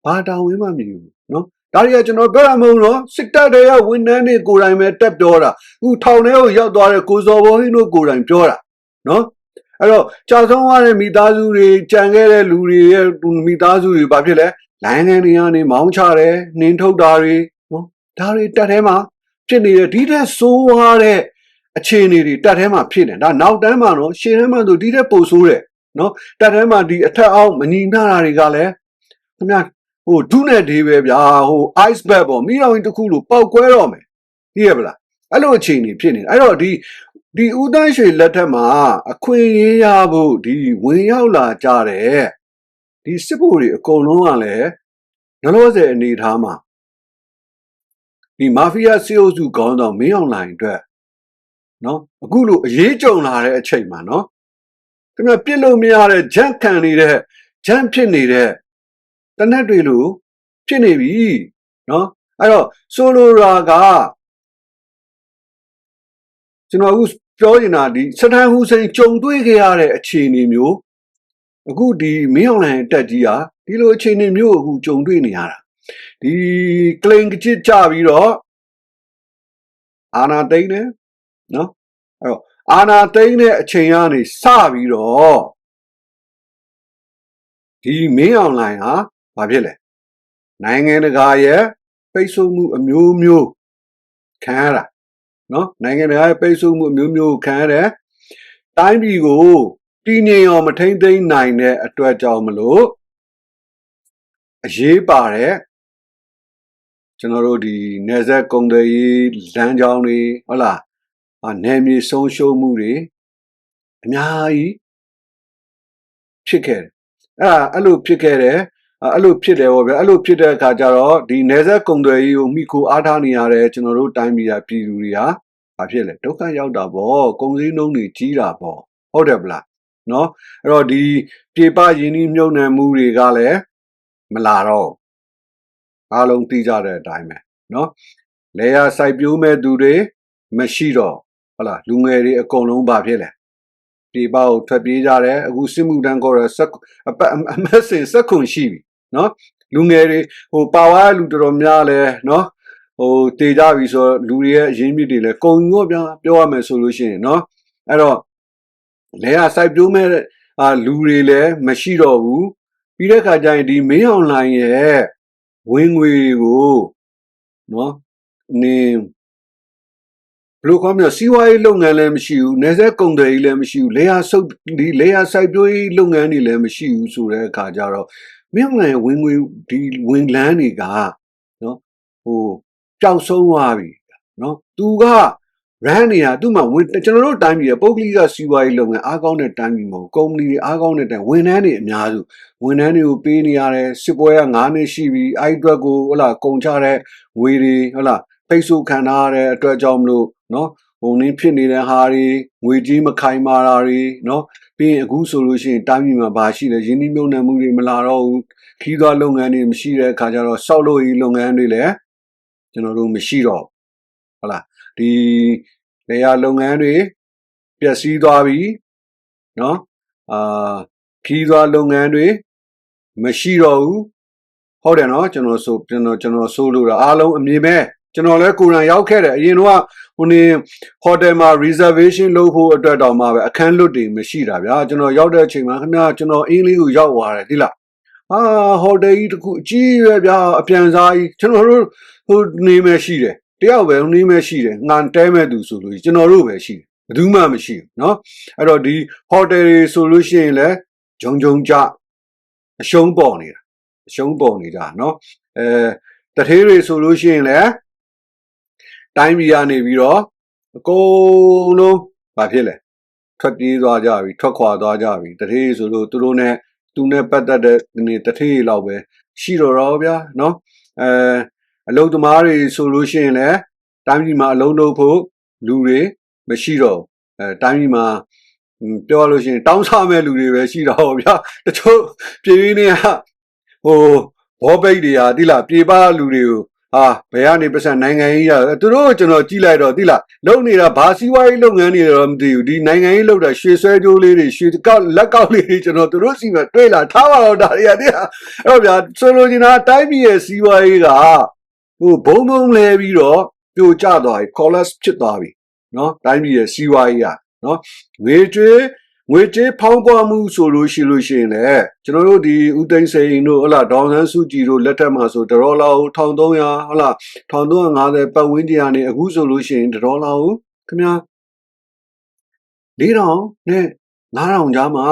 ဘာတာဝန်မှမယူနော်ဒါတွေကကျွန်တော်ပြောရမလို့နော်စစ်တပ်တွေကဝန်ထမ်းတွေကိုယ်တိုင်ပဲတက်ပြောတာအခုထောင်ထဲကိုရောက်သွားတဲ့ကိုစော်ဘောဟင်းတို့ကိုယ်တိုင်ပြောတာနော်အဲ့တော့ကြာဆုံးသွားတဲ့မိသားစုတွေကြံခဲ့တဲ့လူတွေရဲ့မိသားစုတွေဘာဖြစ်လဲလိုင်းငန်းတွေကနေမောင်းချတယ်နှင်းထုတ်တာတွေနော်ဒါတွေတက်ထဲမှာဖြစ်နေတဲ့ဒီတဲ့ဆိုးွားတဲ့အခြေအနေတွေတက်ထဲမှာဖြစ်နေဒါနောက်တန်းမှာနော်ရှေ့တန်းမှာဆိုဒီတဲ့ပို့ဆိုးတယ်နော်တက်ထဲမှာဒီအထက်အောက်မညီမျှတာတွေကလည်းခင်ဗျာဟိုဒုနဲ့ဒေးပဲဗျာဟို ice bag ပေါ့မိတော်ရင်တစ်ခုလို့ပောက်ကွဲတော့မယ်သိရပလားအဲ့လိုအခြေအနေဖြစ်နေအဲ့တော့ဒီဦးသန်းရွှေလက်ထက်မှာအခွင့်အရေးရဖို့ဒီဝင်ရောက်လာကြတဲ့ဒီစစ်ဗိုလ်တွေအကုန်လုံးကလည်းလောလောဆယ်အနေထားမှာဒီမာဖီးယားစစ်အုပ်စုခေါင်းဆောင်မင်းအောင်လှိုင်အတွက်နော်အခုလိုအရေးကြုံလာတဲ့အချိန်မှာနော်ခင်ဗျပြစ်လို့မရတဲ့ဂျန့်ခံနေတဲ့ဂျန့်ဖြစ်နေတဲ့တနက်တွေလိုဖြစ်နေပြီနော်အဲ့တော့ဆိုလိုရာကကျွန်တော်အခုပြောနေတာဒီစတန်ဟူစိန်ကြုံတွေ့ခဲ့ရတဲ့အခြေအနေမျိုးအခုဒီမင်းအောင်လှိုင်တက်ကြီးဟာဒီလိုအခြေအနေမျိုးအခုကြုံတွေ့နေရတာဒီကလိန်ကချစ်ကြပြီးတော့အာနာသိန်းနဲ့နော်အဲ့တော့အာနာသိန်းတဲ့အချိန်ကနေစပြီးတော့ဒီမင်းအောင်လှိုင်ဟာဘာဖြစ်လဲနိုင်ငံတကာရဲ့ပိတ်ဆို့မှုအမျိုးမျိုးခံရတာနော်နိုင်ငံတကာရဲ့ပိတ်ဆို့မှုအမျိုးမျိုးခံရတယ်တိုင်းပြည်ကိုတည်ငြိမ်အောင်မထိန်းသိမ်းနိုင်တဲ့အတွက်ကြောင့်မလို့အရေးပါတဲ့ကျွန်တော်တို့ဒီနေဆက်ကုံတွေလမ်းကြောင်းတွေဟုတ်လားနယ်မြေဆုံးရှုံးမှုတွေအများကြီးဖြစ်ခဲ့တယ်အဲ့လိုဖြစ်ခဲ့တယ်အဲ့လိုဖြစ်တယ်ဗောဗျာအဲ့လိုဖြစ်တဲ့အခါကျတော့ဒီနေဆက်ကုံတွေကိုမိခိုအားထားနေရတဲ့ကျွန်တော်တို့တိုင်းပြည်ပြည်သူတွေဟာဘာဖြစ်လဲဒုက္ခရောက်တာဗောကုန်စည်နှုန်းတွေကြီးတာဗောဟုတ်တယ်ဗလားနော်အဲ့တော့ဒီပြေပယင်းနှီးမြုပ်နှံမှုတွေကလည်းမလာတော့အားလုံးသိကြတဲ့အတိုင်းပဲနော်လေယာစိုက်ပျိုးမဲ့သူတွေမရှိတော့ဟုတ်လားလူငယ်တွေအကုန်လုံးဘာဖြစ်လဲပြေပကိုထွက်ပြေးကြတယ်အခုစစ်မှုတန်းခေါ်တဲ့အမက်စင်စက်ခွန်ရှိပြီနော်လူငယ်တွေဟိုပါဝါလူတော်တော်များလဲနော်ဟိုတေကြပြီဆိုတော့လူတွေရဲ့အရင်းမြစ်တွေလဲကုန်ရောဗျာပြောရမယ်ဆိုလို့ရှိရင်နော်အဲ့တော့လေယာစိုက်ပျိုးမဲ့လူတွေလည်းမရှိတော့ဘူးပြီးတဲ့အခါကျရင်ဒီမင်းအောင်လှိုင်ရဲ့ဝင်ငွေကိုနော်နင်းဘလို့ခေါ်မလဲစီးပွားရေးလုပ်ငန်းလည်းမရှိဘူးနေဆက်ကုန်တယ်ကြီးလည်းမရှိဘူးလေယာစိုက်ပျိုးရေးလုပ်ငန်းတွေလည်းမရှိဘူးဆိုတဲ့အခါကျတော့မင်းအောင်လှိုင်ဝင်ငွေဒီဝင်လန်းတွေကနော်ဟိုပျောက်ဆုံးသွားပြီနော်သူကရန်နေရသူ့မှာကျွန်တော်တို့တိုင်းပြည်ပုဂ္ဂလိကစီးပွားရေးလုပ်ငန်းအားကောင်းတဲ့တိုင်းပြည်မဟုတ်ကုမ္ပဏီတွေအားကောင်းတဲ့တိုင်းဝန်ထမ်းတွေအများစုဝန်ထမ်းတွေကိုပေးနေရတယ်စစ်ပွဲက9နှစ်ရှိပြီအဲ့အတွက်ကိုဟုတ်လားကုန်ချတဲ့ငွေတွေဟုတ်လားပိတ်ဆို့ခံထားရတဲ့အတွက်ကြောင့်မလို့နော်ဟိုနင်းဖြစ်နေတဲ့ဟာတွေငွေကြီးမခိုင်မာတာတွေနော်ပြီးရင်အခုဆိုလို့ရှိရင်တိုင်းပြည်မှာဘာရှိလဲရင်းနှီးမြှုပ်နှံမှုတွေမလာတော့ဘူးခီးသွွားလုပ်ငန်းတွေမရှိတဲ့အခါကျတော့စောက်လို့ရေးလုပ်ငန်းတွေလည်းကျွန်တော်တို့မရှိတော့ဟုတ်လားဒီလေယာလုပ်ငန်းတွေပျက်စီးသွားပြီနော်ခီးသွွားလုပ်ငန်းတွေမရှိတော့ဘူးဟုတ်တယ်နော်ကျွန်တော်ဆိုလို့တာအားလုံးအမြင်ပဲကျွန်တော်လည်းကိုယ်တိုင်ရောက်ခဲ့တယ်အရင်တော့ဟိုနေဟိုတယ်မှာ reservation လုပ်ဖို့အတွက်တောင်မှပဲအခန်းလွတ်တွေမရှိတာဗျာကျွန်တော်ရောက်တဲ့အချိန်မှာခင်ဗျာကျွန်တော်အင်းလေးကိုရောက်သွားတယ်ဒီလားဟိုတယ်ကြီးတခုအကြီးရွယ်ဗျာအပြန်စားကြီးကျွန်တော်တို့ဟိုနေမဲ့ရှိတယ်တယောက်ပဲနေမဲ့ရှိတယ်ငါတဲမဲ့သူဆိုလို့ကျွန်တော်တို့ပဲရှိတယ်ဘယ်သူမှမရှိဘူးเนาะအဲ့တော့ဒီဟိုတယ်တွေဆိုလို့ရှိရင်လည်းဂျုံကြအရှုံးပေါ်နေတာအရှုံးပေါ်နေတာเนาะတထေးတွေဆိုလို့ရှိရင်လည်းတိုင်းပြည်ကနေပြီးတော့အကုန်လုံးဘာဖြစ်လဲထွက်ပြေးသွားကြပြီထွက်ခွာသွားကြပြီတထေးဆိုလို့သူတို့နဲ့ သူနဲ့ပတ်သက်တဲ့နေတထေးလောက်ပဲရှိတော့ဗျာနော်အလုံသမားတွေဆိုလို့ရှိရင်လည်းတိုင်းပြည်မှာအလုံးလုံးဖို့လူတွေမရှိတော့တိုင်းပြည်မှာပြောလို့ရှိရင်တောင်းစားမဲ့လူတွေပဲရှိတော့ဗျာတချို့ပြည်ရင်းတွေကဘောပိတ်တွေကတိလားပြေပါလူတွေကိုဘယ်ကနေပတ်စံနိုင်ငံရေးရသူတို့ကျွန်တော်ကြည့်လိုက်တော့တိလားလုံနေတာဘာစီးပွားရေးလုပ်ငန်းတွေတော့မသိဘူးဒီနိုင်ငံရေးလုပ်တာရွှေဆွဲကြိုးလေးတွေရွှေကောက်လက်ကောက်လေးတွေကျွန်တော်တို့စီမှာတွေ့လာထားပါတော့ဒါတွေကတိလားအဲ့တော့ဗျာဆိုလိုချင်တာတိုင်းပြည်ရဲ့စီးပွားရေးကဘုံဘုံလဲပြီးတော့ပြိုကျသွားပြီ collapse ဖြစ်သွားပြီနော်တိုင်းပြည်ရဲ့စီးပွားရေးကနော်ငွေကြေးဖောင်းပွားမှုဆိုလို့ရှိရင်လည်းကျွန်တော်တို့ဒီဦးသိန်းစိန်တို့ဟုတ်လားဒေါအောင်ဆန်းစုကြည်တို့လက်ထက်မှာဆိုဒေါ်လာကို1300ဟုတ်လား1350ပတ်ဝန်းကျင်ကနေအခုဆိုလို့ရှိရင်ဒေါ်လာကိုခင်ဗျာ4000နဲ့9000ကြားမှာ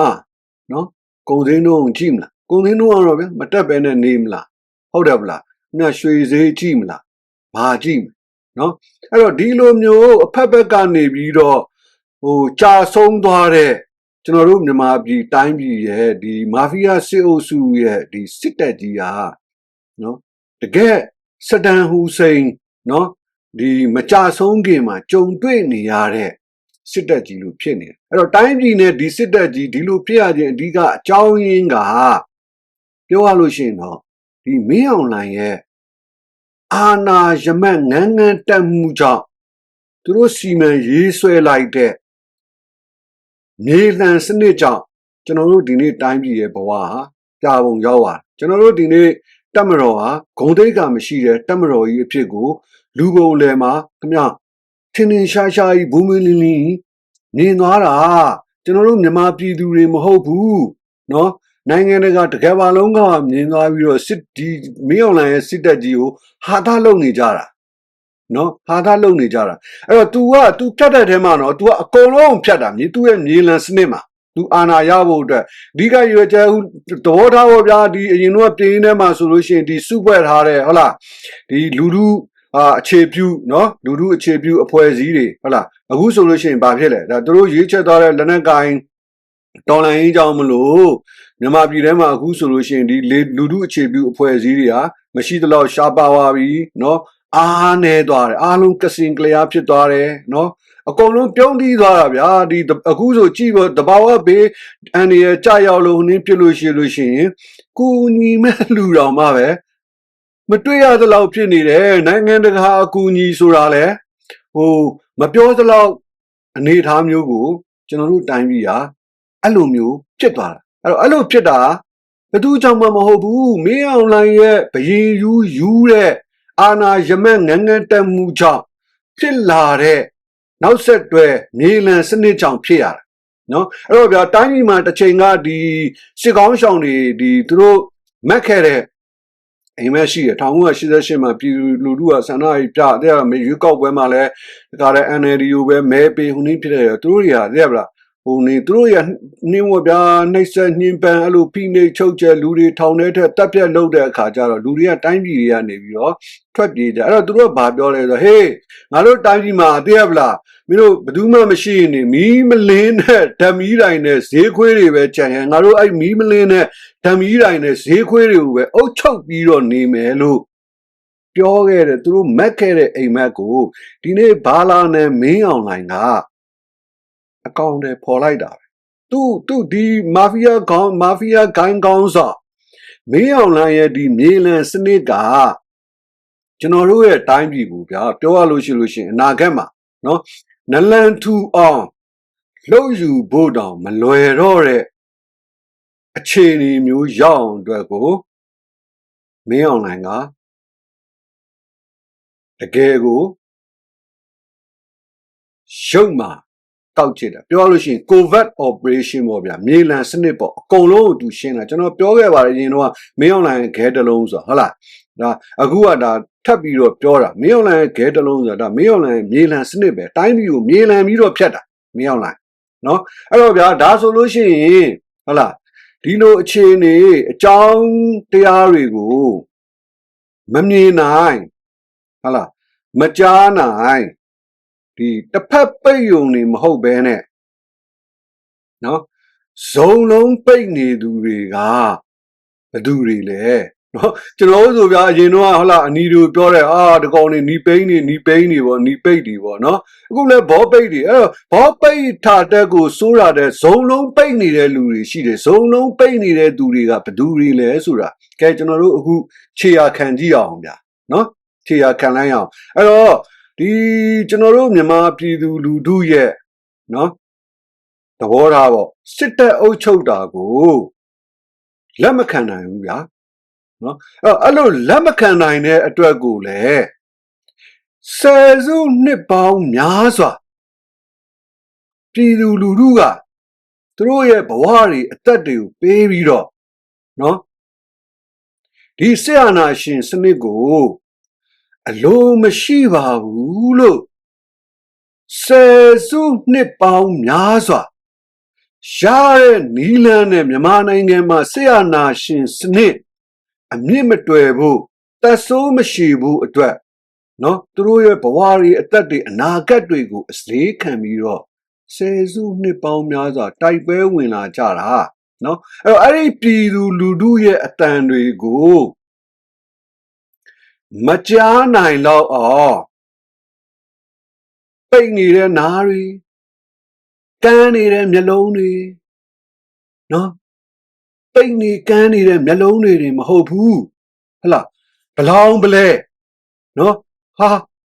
နော်ကုန်စည်နှုန်းကြည့်မလားကုန်စည်နှုန်းကတော့ဗျမတက်ပဲနဲ့နေမလားဟုတ်တယ်ဗလားညရွှေဈေးကြည့်မလားဘာကြည့်မလဲနော်အဲ့တော့ဒီလိုမျိုးအဖက်ဘက်ကနေပြီးတော့ကြာဆုံးသွားတဲ့ကျွန်တော်တို့မြန်မာပြည်တိုင်းပြည်ရဲ့ဒီမာဖီးယားစစ်အုပ်စုရဲ့ဒီစစ်တပ်ကြီးကနော်တကယ်စဒန်ဟူစိန်နော်ဒီမကြာဆုံးခင်မှာကြုံတွေ့နေရတဲ့စစ်တပ်ကြီးလို့ဖြစ်နေတယ်အဲ့တော့တိုင်းပြည်နဲ့ဒီစစ်တပ်ကြီးဒီလိုဖြစ်ရခြင်းအဓိကအကြောင်းရင်းကပြောရလို့ရှိရင်တော့ဒီမင်းအောင်လှိုင်ရဲ့အာဏာရမတ်ငန်းတက်မှုကြောင့်သူတို့စီမံရေးဆွဲလိုက်တဲ့မြေလှန်စနစ်ကြောင့်ကျွန်တော်တို့ဒီနေ့တိုင်းပြည်ရဲ့ဘဝဟာကြာပုံရောက်သွားကျွန်တော်တို့ဒီနေ့တက်မတော်ဟာဂုံတိတ်ကမရှိတဲ့တက်မတော်ကြီးအဖြစ်ကိုလူပုံလယ်မှာခင်ဗျထင်းထင်းရှားရှားကြီးဘူးမင်းလင်းလင်းနေသွားတာကျွန်တော်တို့မြန်မာပြည်သူတွေမဟုတ်ဘူးနော်နိုင်ငံတကာတကယ်ပါလုံးကမြင်သွားပြီးတော့စစ်ဒီမင်းအောင်လှိုင်ရဲ့စစ်တပ်ကြီးကိုဟာသားလုပ်နေကြတာနော်ဟာသားလုပ်နေကြတာအဲ့တော့ तू ဖြတ်တဲ့ထဲမှာနော် तू ကအကုန်လုံးဖြတ်တာမြေ तू ရဲ့မြေလန်စနစ်မှာ तू အာဏာရဖို့အတွက်အဓိကရွေးချယ်သဘောထားဖို့ဗျာဒီအရင်တော့ပြည်ရင်းထဲမှာဆိုလို့ရှိရင်ဒီစုဖွဲ့ထားတဲ့ဟုတ်လားဒီလူထုအခြေပြုနော်လူထုအခြေပြုအဖွဲ့အစည်းတွေဟုတ်လားအခုဆိုလို့ရှိရင်ဘာဖြစ်လဲဒါသူတို့ရွေးချယ်သွားတဲ့လက်နက်ကိုင်တော်လိုင်းရေးကြောင်းမလို့မြန်မာပြည်ထဲမှာအခုဆိုလို့ရှိရင်ဒီလူထုအခြေပြုအဖွဲ့အစည်းတွေဟာမရှိသလောက်ရှားပါသွားပြီနော်အားနေသွားတယ်အားလုံးကစင်ကလျားဖြစ်သွားတယ်နော်အကုန်လုံးပြုံးတီးသွားတာဗျာဒီအခုဆိုကြည့်တဘာဝဘေးအန်ရကြာရောက်လို့နှင်းပြလို့ရှိရင်ကိုညီမဲ့လူတော်မှပဲမတွေ့ရသလောက်ဖြစ်နေတယ်နိုင်ငံတကာအကူအညီဆိုတာလဲမပြောသလောက်အနေအထားမျိုးကိုကျွန်တော်တို့တိုင်းပြည်ဟာအဲ့လိုမျိုးဖြစ်သွားတာအဲ့လိုဖြစ်တာဘယ်သူကြောင့်မှမဟုတ်ဘူးမင်းအောင်လှိုင်ရဲ့ဘရင်ယူတဲ့အာနာယမက်ငန်းတက်မှုကြောင့်ဖြစ်လာတဲ့နောက်ဆက်တွဲမြေလံစနစ်ကြောင့်ဖြစ်ရတာနော်အဲ့တော့ဗျာတိုင်းပြည်မှာတစ်ချိန်ကဒီစစ်ကောင်းရှောင်တွေဒီသူတို့မက်ခဲ့တဲ့အိမ်မက်ရှိတယ်1988မှာပြည်လူထုကဆန္ဒကြီးပြတဲ့ရွေးကောက်ပွဲမှာလည်းဒါကြတဲ့ NLD ကိုပဲမဲပေးဟိုနည်းဖြစ်တယ်သူတို့တွေကသိရပါလားသူတို့ရနှင်းဝပြနှိပ်စက်နှင်းပန်းအဲ့လိုဖိနှိပ်ချုပ်ကျဲလူတွေထောင်ထဲထက်တက်ပြက်လုပ်တဲ့အခါကျတော့လူတွေကတိုင်းပြည်တွေကနေပြီးတော့ထွက်ပြေးကြအဲ့တော့သူတို့ကဘာပြောလဲဆိုတော့ဟေးငါတို့တိုင်းပြည်မှာသိရပါလားမင်းတို့ဘယ်သူမှမရှိနေမီးမလင်းတဲ့ဓမီတိုင်းနဲ့ဈေးခွေးတွေပဲကြံရငါတို့အဲ့မီးမလင်းတဲ့ဓမီတိုင်းနဲ့ဈေးခွေးတွေကိုပဲအုပ်ချုပ်ပြီးတော့နေမယ်လို့ပြောခဲ့တယ်သူတို့မက်ခဲ့တဲ့အိမ်မက်ကိုဒီနေ့ဘာလာနဲ့မင်းအောင်လှိုင်ကအကောင့်တွေပေါ်လိုက်တာပဲသူဒီမာဖီးယားဂိုင်းကောင်းစားမင်းအောင်လှိုင်ရဲ့ဒီမြေလံစနစ်ကကျွန်တော်တို့ရဲ့တိုင်းပြည်ကိုဗျာပြောရလို့ရှိရင်အနာဂတ်မှာနော်နလန်ထူအောင်လှုပ်ယူဖို့တောင်မလွယ်တော့တဲ့အခြေအနေမျိုးရောက်အောင်အတွက်ကိုမင်းအောင်လှိုင်ကတကယ်ကိုရုပ်မှာကောက်ချစ်တာပြောလို့ရှိရင် covert operation ပေါ့ဗျာမြေလံစနစ်ပေါ့အကုန်လုံးကိုသူရှင်းတာကျွန်တော်ပြောခဲ့ပါတယ်ရင်တော့မင်းအောင်လှိုင်ခဲတလုံးဆိုဟုတ်လားဒါအခုကဒါထပ်ပြီးတော့ပြောတာမင်းအောင်လှိုင်ခဲတလုံးဆိုတာဒါမင်းအောင်လှိုင်မြေလံစနစ်ပဲတိုင်းပြည်ကိုမြေလံပြီးတော့ဖြတ်တာမင်းအောင်လှိုင်နော်အဲ့တော့ဗျာဒါဆိုလို့ရှိရင်ဟုတ်လားဒီလိုအခြေအနေအကြောင်းတရားတွေကိုမမြင်နိုင်ဟုတ်လားမကြားနိုင်ဒီတစ်ဖက်ပိတ်ယုံနေမဟုတ်ဘဲနဲ့နော် ဇုံလုံးပိတ်နေသူတွေကဘသူတွေလဲနော်ကျွန်တော်တို့ဆိုဗျာအရင်တော့ဟုတ်လားအနီတို့ပြောတယ်ဒီကောင်နေနီပိန်းနေပေါ့နီပိတ်တွေပေါ့နော်အခုလဲဘောပိတ်တွေအဲ့တော့ဘောပိတ်ထတက်ကိုစိုးရတဲ့ဇုံလုံးပိတ်နေတဲ့လူတွေရှိတယ်ဇုံလုံးပိတ်နေတဲ့သူတွေကဘသူတွေလဲဆိုတာကဲကျွန်တော်တို့အခုခြေရာခံကြည့်အောင်ဗျာနော်ခြေရာခံလိုက်အောင်အဲ့တော့ဒီကျွန်တော်တို့မြန်မာပြည်သူလူထုရဲ့နော်သဘောထားပေါ့စစ်တပ်အုပ်ချုပ်တာကိုလက်မခံနိုင်ဘူးဗျာနော်အဲ့လိုလက်မခံနိုင်တဲ့အတွက်ကိုလည်းဆယ်စုနှစ်ပေါင်းများစွာပြည်သူလူထုကသူတို့ရဲ့ဘဝတွေအသက်တွေကိုပေးပြီးတော့နော်ဒီစစ်အာဏာရှင်စနစ်ကိုအလိုမရှိပါဘူးလို့ဆယ်စုနှစ်ပေါင်းများစွာရတဲ့နီလန်းနဲ့မြန်မာနိုင်ငံမှာစစ်အာဏာရှင်စနစ်အမြင့်မတွယ်ဖို့သက်ဆိုးမရှိဘူးအတွက်နော်သူတို့ရဲ့ဘဝတွေအသက်တွေအနာဂတ်တွေကိုအစေးခံပြီးတော့ဆယ်စုနှစ်ပေါင်းများစွာတိုက်ပွဲဝင်လာကြတာနော်အဲ့ဒီပြည်သူလူထုရဲ့အတန်တွေကိုမကြားနိုင်တော့အောင်ပိတ်နေတဲ့နားတွေကန်းနေတဲ့မျက်လုံးတွေနော်ပိတ်နေကန်းနေတဲ့မျက်လုံးတွေမဟုတ်ဘူးဟလားဘလောင်ပလဲနော်ဟာ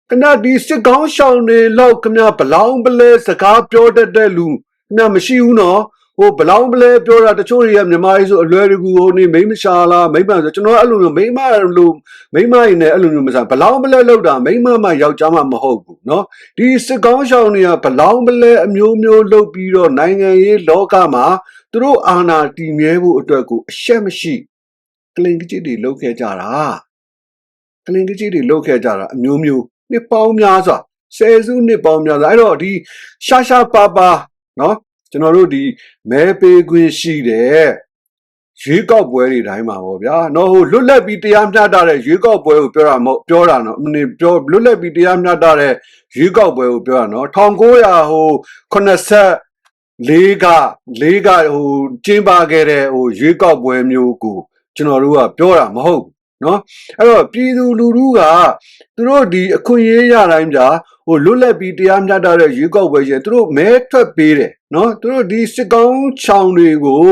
ခဏဒီစစ်ကောင်းရှောင်းတွေလောက်ခမဘလောင်ပလဲစကားပြောတတ်တဲ့လူခမမရှိဘူးနော်ဟိုဘလောင်ပလဲပြောတာတချို့တွေကမြန်မာရေးဆိုအလွယ်တကူဟိုနေမိမရှာလားမိမဆိုကျွန်တော်အဲ့လိုမျိုးမိမလိုမိမရင်းနဲ့အဲ့လိုမျိုးမစားဘလောင်ပလဲလောက်တာမိမမှယောက်ျားမှမဟုတ်ဘူးနော်ဒီစစ်ကောင်းရှောင်းတွေကဘလောင်ပလဲအမျိုးမျိုးလုပ်ပြီးတော့နိုင်ငံရေးလောကမှာသူတို့အာဏာတည်မြဲဖို့အတွက်ကိုအရှက်မရှိကလင်ကကြစ်တွေလုပ်ခဲ့ကြတာကလင်ကကြစ်တွေလုပ်ခဲ့ကြတာအမျိုးမျိုးနှစ်ပေါင်းများစွာဆယ်စုနှစ်ပေါင်းများစွာအဲ့တော့ဒီရှာပါနော်ကျွန်တော်တို့ဒီမဲပေးခွင့်ရှိတဲ့ရွေးကောက်ပွဲတွေတိုင်းမှာပေါ့ဗျာနော်ဟိုလွတ်လပ်ပြီးတရားမျှတတဲ့ရွေးကောက်ပွဲကိုပြောတာမဟုတ်ပြောတာနော်ပြောလွတ်လပ်ပြီးတရားမျှတတဲ့ရွေးကောက်ပွဲကိုပြောတာနော်1984ကဟိုကျင်းပခဲ့တဲ့ဟိုရွေးကောက်ပွဲမျိုးကိုကျွန်တော်တို့ကပြောတာမဟုတ်နော်အဲ့တော့ပြည်သူလူထုကသူတို့ဒီအခွင့်အရေးရတိုင်းဗျာဟိုလွတ်လပ်ပြီးတရားမျှတတဲ့ရွေးကောက်ပွဲရှင်သူတို့မဲထွက်ပေးတယ်နော်သူတို့ဒီစစ်ကောင်းချောင်တွေကို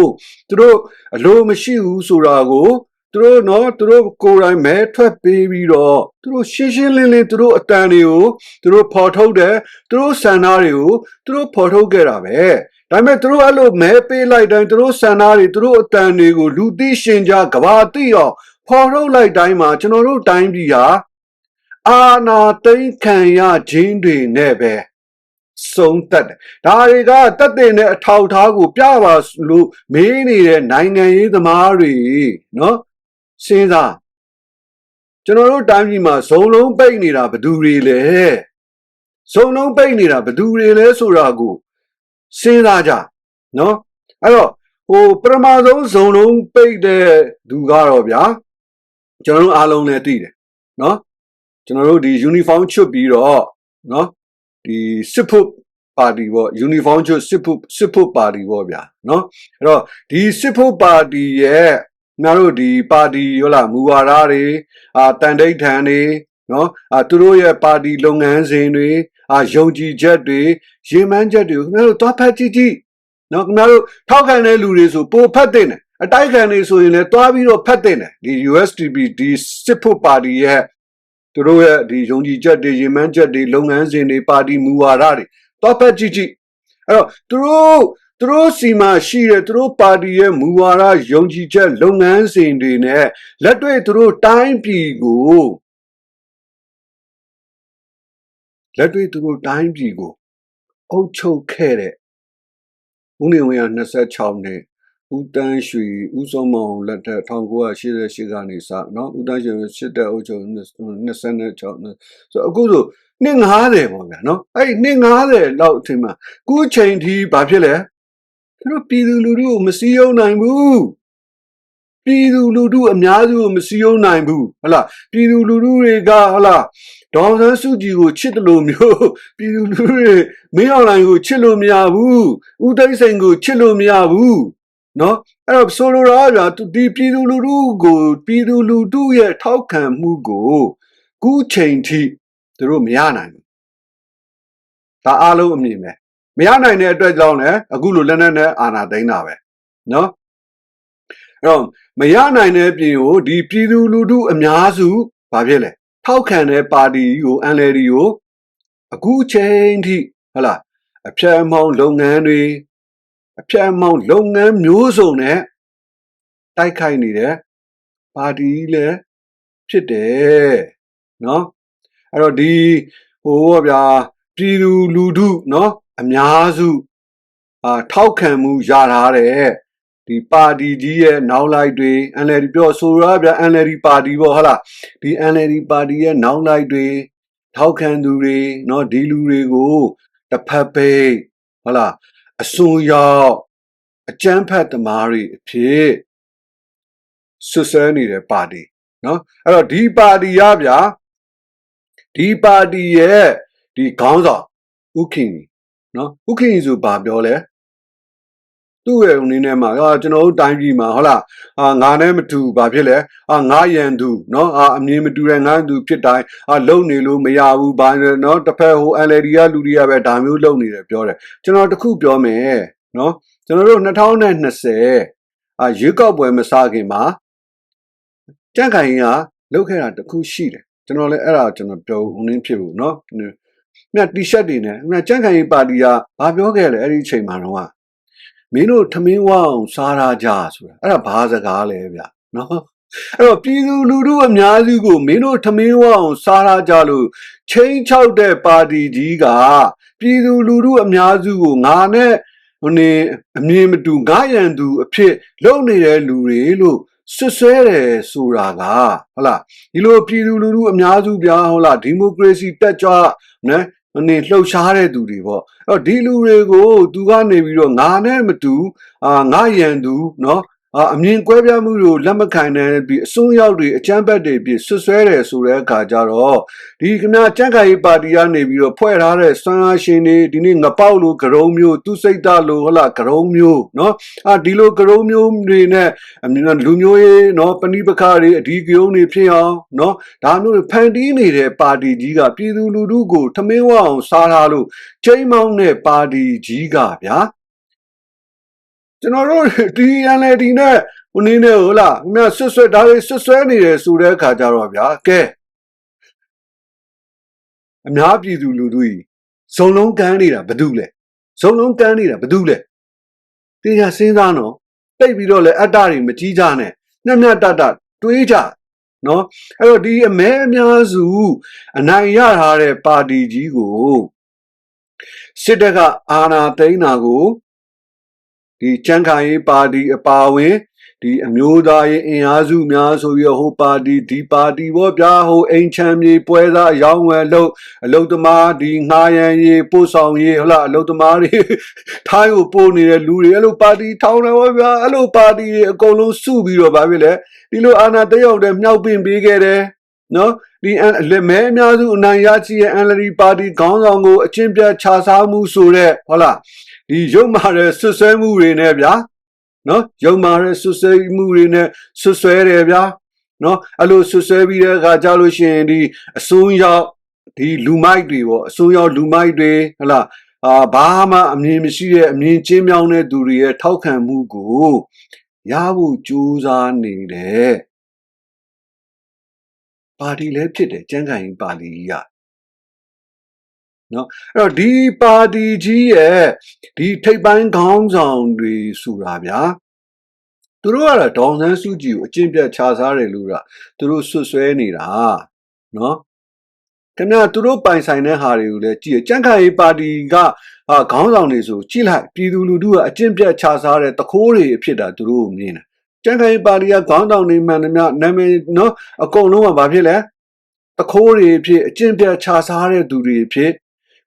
သူတို့အလိုမရှိဘူးဆိုတာကိုသူတို့နော်သူတို့ကိုယ်တိုင်မဲထွက်ပေးပြီးတော့သူတို့ရှင်းရှင်းလင်းလင်းသူတို့အတန်တွေကိုသူတို့ဖော်ထုတ်တယ်သူတို့စံနာတွေကိုသူတို့ဖော်ထုတ်ခဲ့တာပဲဒါပေမဲ့သူတို့အဲ့လိုမဲပေးလိုက်တိုင်းသူတို့စံနာတွေသူတို့အတန်တွေကိုလူသိရှင်ကြားကဘာသိအောင်ဖော်ထုတ်လိုက်တိုင်းမှာကျွန်တော်တို့တိုင်းပြည်ဟာအာနာသိမ်းခံရခြင်းတွေနဲ့ပဲဆုံးသက်တယ်ဒါတွေကတက်တဲ့နဲ့အထောက်ထားကိုပြပါလို့မေးနေတဲ့နိုင်ငံရေးသမားတွေနော်စဉ်းစားကျွန်တော်တို့တိုင်းပြည်မှာဇုံလုံးပိတ်နေတာဘယ်သူတွေလဲဇုံလုံးပိတ်နေတာဘယ်သူတွေလဲဆိုတာကိုစဉ်းစားကြနော်အဲ့တော့ဟိုပထမဆုံးဇုံလုံးပိတ်တဲ့သူကတော့ဗျာကျွန်တော်တို့အားလုံးလည်းသိတယ်နော်ကျွန်တော်တို့ဒီ uniform ချွတ်ပြီးတော့နော်ဒီစစ်ဖို့ပါတီပေါ့ uniform ချွတ်စစ်ဖို့ပါတီပေါ့ဗျာနော်အဲ့တော့ဒီစစ်ဖို့ပါတီရဲ့ငါတို့ဒီပါတီဟုတ်လားမူဝါဒတွေတန်တိတ်ထန်တွေနော်သူတို့ရဲ့ပါတီလုပ်ငန်းစဉ်တွေယုံကြည်ချက်တွေရည်မှန်းချက်တွေကိုခင်ဗျားတို့သွားဖတ်ကြည့်နော်ခင်ဗျားတို့ထောက်ခံတဲ့လူတွေဆိုပိုဖတ်တဲ့တယ်အတိုက်ခံတွေဆိုရင်လည်းသွားပြီးတော့ဖတ်တဲ့တယ်ဒီ USDP ဒီစစ်ဖို့ပါတီရဲ့သူတို့ရဲ့ဒီယုံကြည်ချက်တွေရည်မှန်းချက်တွေလုပ်ငန်းစဉ်တွေပါတီမူဝါဒတွေတော့ဖတ်ကြည့်အဲ့တော့သူတို့စီမှာရှိတဲ့သူတို့ပါတီရဲ့မူဝါဒယုံကြည်ချက်လုပ်ငန်းစဉ်တွေနဲ့လက်တွေ့သူတို့တိုင်းပြည်ကိုအုပ်ချုပ်ခဲ့တဲ့ဦးနေဝင်းက26နှစ်ဦးတန်းရွှေဦးစောမောင်လက်ထက်1988ကနေစနော်ဦးတန်းရွှေစစ်တပ်အုပ်ချုပ်26နှစ်ဆိုအခုဆိုနှစ်90ပေါ့ဗျာနော်အဲ့နှစ်90လောက်အချိန်မှာခုချိန်ထိဘာဖြစ်လဲသူတို့ပြည်သူလူထုကိုမစည်းရုံးနိုင်ဘူးပြည်သူလူထုအများစုကိုမစည်းရုံးနိုင်ဘူးဟုတ်လားပြည်သူလူထုတွေကဟုတ်လား ဒေါ်ဆန်းစုကြည်ကိုချစ်တယ်လို့မျိုးပြည်သူလူထုတွေမင်းအောင်လှိုင်ကိုချစ်လို့မရဘူးဦးသိန်းစိန်ကိုချစ်လို့မရဘူးနော်အဲ့တော့ဆိုလိုတာကဒီပြည်သူလူထုကိုပြည်သူလူထုရဲ့ထောက်ခံမှုကိုခုချိန်ထိသူတို့မရနိုင်ဘူးဒါအားလုံးအမြင်ပဲမရနိုင်တဲ့အတွက်ကြောင့်လည်းအခုလိုလက်နက်နဲ့အာဏာသိမ်းတာပဲနော်အဲ့တော့မရနိုင်တဲ့ပြင်ကိုဒီပြည်သူလူထုအများစုဘာဖြစ်လဲထောက်ခံတဲ့ပါတီကို NLD ကိုအခုချိန်ထိဟုတ်လားအဖြတ်အမောင်းလုပ်ငန်းတွေအဖြတ်အမောင်းလုပ်ငန်းမျိုးစုံနဲ့တိုက်ခိုက်နေတဲ့ပါတီလည်းဖြစ်တယ်နော်အဲ့တော့ဒီဟိုဗျာပြည်သူလူထုနော်အများစုထောက်ခံမှုရထားတဲ့ဒီပါတီကြီးရဲ့နောက်လိုက်တွေ NLD ပြောဆိုရဗျာ NLD ပါတီပေါ့ဟုတ်လားဒီ NLD ပါတီရဲ့နောက်လိုက်တွေထောက်ခံသူတွေနော်ဒီလူတွေကိုတစ်ဖက်ပိတ်ဟုတ်လားအစွန်းရောက်အကြမ်းဖက်သမားတွေအဖြစ်ဆွဆွဲနေတဲ့ပါတီနော်အဲ့တော့ဒီပါတီရဗျာဒီပါတီရဲ့ဒီခေါင်းဆောင်ဥခင်နော်ဥခင်ဆိုဘာပြောလဲသူ့ရဲ့အနေနဲ့မှာကျွန်တော်တို့တိုင်းပြည်မှာဟုတ်လားငါနဲ့မတူဘာဖြစ်လဲငါရန်သူနော်အမြင်မတူတဲ့ငါသူဖြစ်တိုင်းလုံနေလို့မရဘူးဘာနော်တစ်ဖက်ဟို NLD ကလူတွေကပဲဒါမျိုးလုံနေတယ်ပြောတယ်ကျွန်တော်တခုပြောမယ်နော်ကျွန်တော်တို့2020ရွေးကောက်ပွဲမစခင်မှာကြံ့ခိုင်ကလုပ်ခဲ့တာတခုရှိတယ်ကျွန်တော်လည်းအဲ့ဒါကျွန်တော်ပြောဦးနေဖြစ်ဘူးနော်မြတ်တီရှပ်တွေနဲ့ကြံ့ခိုင်ပါတီကဘာပြောခဲ့လဲအဲ့ဒီအချိန်မှာတော့မင်းတို့ထမင်းဝအောင်စားရကြဆိုတာအဲ့ဒါဘာစကားလဲဗျနော်အဲ့တော့ပြည်သူလူထုအများစုကိုမင်းတို့ထမင်းဝအောင်စားရကြလို့ချင်းချောက်တဲ့ပါတီကြီးကပြည်သူလူထုအများစုကိုငါနဲ့အမြင်မတူငါရန်သူအဖြစ်လုပ်နေတဲ့လူတွေလို့ဆွဆွဲတယ်ဆိုတာကဟုတ်လားဒီလိုပြည်သူလူထုအများစုပြဟုတ်လားဒီမိုကရေစီတက်ကြွနော်လှုပ်ရှားတဲ့သူတွေပေါ့အဲ့တော့ဒီလူတွေကိုသူကနေပြီးတော့ငါနဲ့မတူငါရန်သူနော်အမြင်ကွဲပြားမှုတွေကိုလက်မခံတဲ့ဒီအစွန်းရောက်တွေအကြမ်းဖက်တွေပြဆွဆွဲတယ်ဆိုတဲ့အခါကျတော့ဒီခင်ဗျာကြံ့ခိုင်ရေးပါတီကနေပြီးတော့ဖွဲ့ထားတဲ့စွမ်းအားရှင်တွေဒီနေ့ငပေါက်လိုဂရုံမျိုးသူစိတ်တလိုဟုတ်လားဂရုံမျိုးနော်ဒီလိုဂရုံမျိုးတွေနဲ့လူမျိုးရေးနော်ပဏိပခတွေအဒီဂယုံတွေဖြစ်အောင်နော်ဒါမျိုးတွေဖန်တီးနေတဲ့ပါတီကြီးကပြည်သူလူထုကိုထမင်းဝအောင်စားထားလို့ချိန်မောင်းတဲ့ပါတီကြီးကဗျာကျွန်တော်တို့ဒီ NLD နဲ့ဟိုနည်းနဲ့ဟုတ်လားခင်ဗျဆွဆွဲဒါတွေဆွဆွဲနေတယ်ဆိုတဲ့အခါကျတော့ဗျာကဲအများပြည်သူလူထုကြီးဇုံလုံးကန်းနေတာဘာတူလဲဇုံလုံးကန်းနေတာဘာတူလဲတရားစဉ်းစားနော်တိတ်ပြီးတော့လဲအတ္တတွေမကြီးကြနဲ့ညံ့ညံ့တတတွေးကြနော်အဲ့တော့ဒီအမဲအများစုအနိုင်ရထားတဲ့ပါတီကြီးကိုစစ်တပ်ကအာဏာသိမ်းတာကိုဒီကြံ့ခိုင်ရေးပါတီအပါဝင်ဒီအမျိုးသားရေးအင်အားစုများဆိုပြီးဟိုပါတီဒီပါတီပေါ့ဗျာဟိုအိမ်ချမ်းမြေပွဲသားအယောင်းဝယ်လို့အလုတ်သမားဒီငှားရန်ရေးပို့ဆောင်ရေးဟုတ်လားအလုတ်သမားတွေထိုင်းကိုပို့နေတဲ့လူတွေအဲ့လိုပါတီထောင်းတယ်ပေါ့ဗျာအဲ့လိုပါတီတွေအကုန်လုံးစုပြီးတော့ဗာဖြစ်လေဒီလိုအာဏာတယောက်တည်းမြောက်ပင်ပေးခဲ့တယ်နော်ဒီလက်မဲအများစုအနိုင်ရရှိရဲ့ NLD ပါတီခေါင်းဆောင်ကိုအချင်းပြတ်ခြားစားမှုဆိုတဲ့ဟုတ်လားဒီရုပ်မာတဲ့ဆွဆွဲမှုတွေနဲ့ဗျာနော်ရုံမာတဲ့ဆွဆွဲမှုတွေနဲ့ဆွဆွဲတယ်ဗျာနော်အဲ့လိုဆွဆွဲပြီးတဲ့အခါကြလို့ရှိရင်ဒီအစိုးရောက်ဒီလူမိုက်တွေပေါ့အစိုးရောက်လူမိုက်တွေဟလားဘာမှအမြင်မရှိတဲ့အမြင်ချင်းမြောင်းတဲ့သူတွေရဲ့ထောက်ခံမှုကိုရဖို့ကြိုးစားနေတဲ့ပါတီလည်းဖြစ်တယ်ကြံ့ခိုင်ရေးပါတီကြီးကနော်အဲ့တော့ဒီပါတီကြီးရဲ့ဒီထိပ်ပိုင်းခေါင်းဆောင်တွေဆိုတာဗျာသူတို့ကတော့ဒေါ်ဆန်းစုကြည်ကိုအကျင့်ပြတ်ခြားစားတယ်လို့သူတို့ဆွဆွဲနေတာနော်ခင်ဗျာသူတို့ပိုင်ဆိုင်တဲ့ဟာတွေကိုလည်းကြည့်ကြံ့ခိုင်ရေးပါတီကခေါင်းဆောင်တွေဆိုကြည့်လိုက်ပြည်သူလူထုကအကျင့်ပြတ်ခြားစားတဲ့တခိုးတွေအဖြစ်တာသူတို့ကိုမြင်တယ်ကြံ့ခိုင်ရေးပါတီကခေါင်းဆောင်တွေမှန်သမျှနာမည်နော်အကုန်လုံးကဘာဖြစ်လဲတခိုးတွေအဖြစ်အကျင့်ပြတ်ခြားစားတဲ့သူတွေအဖြစ်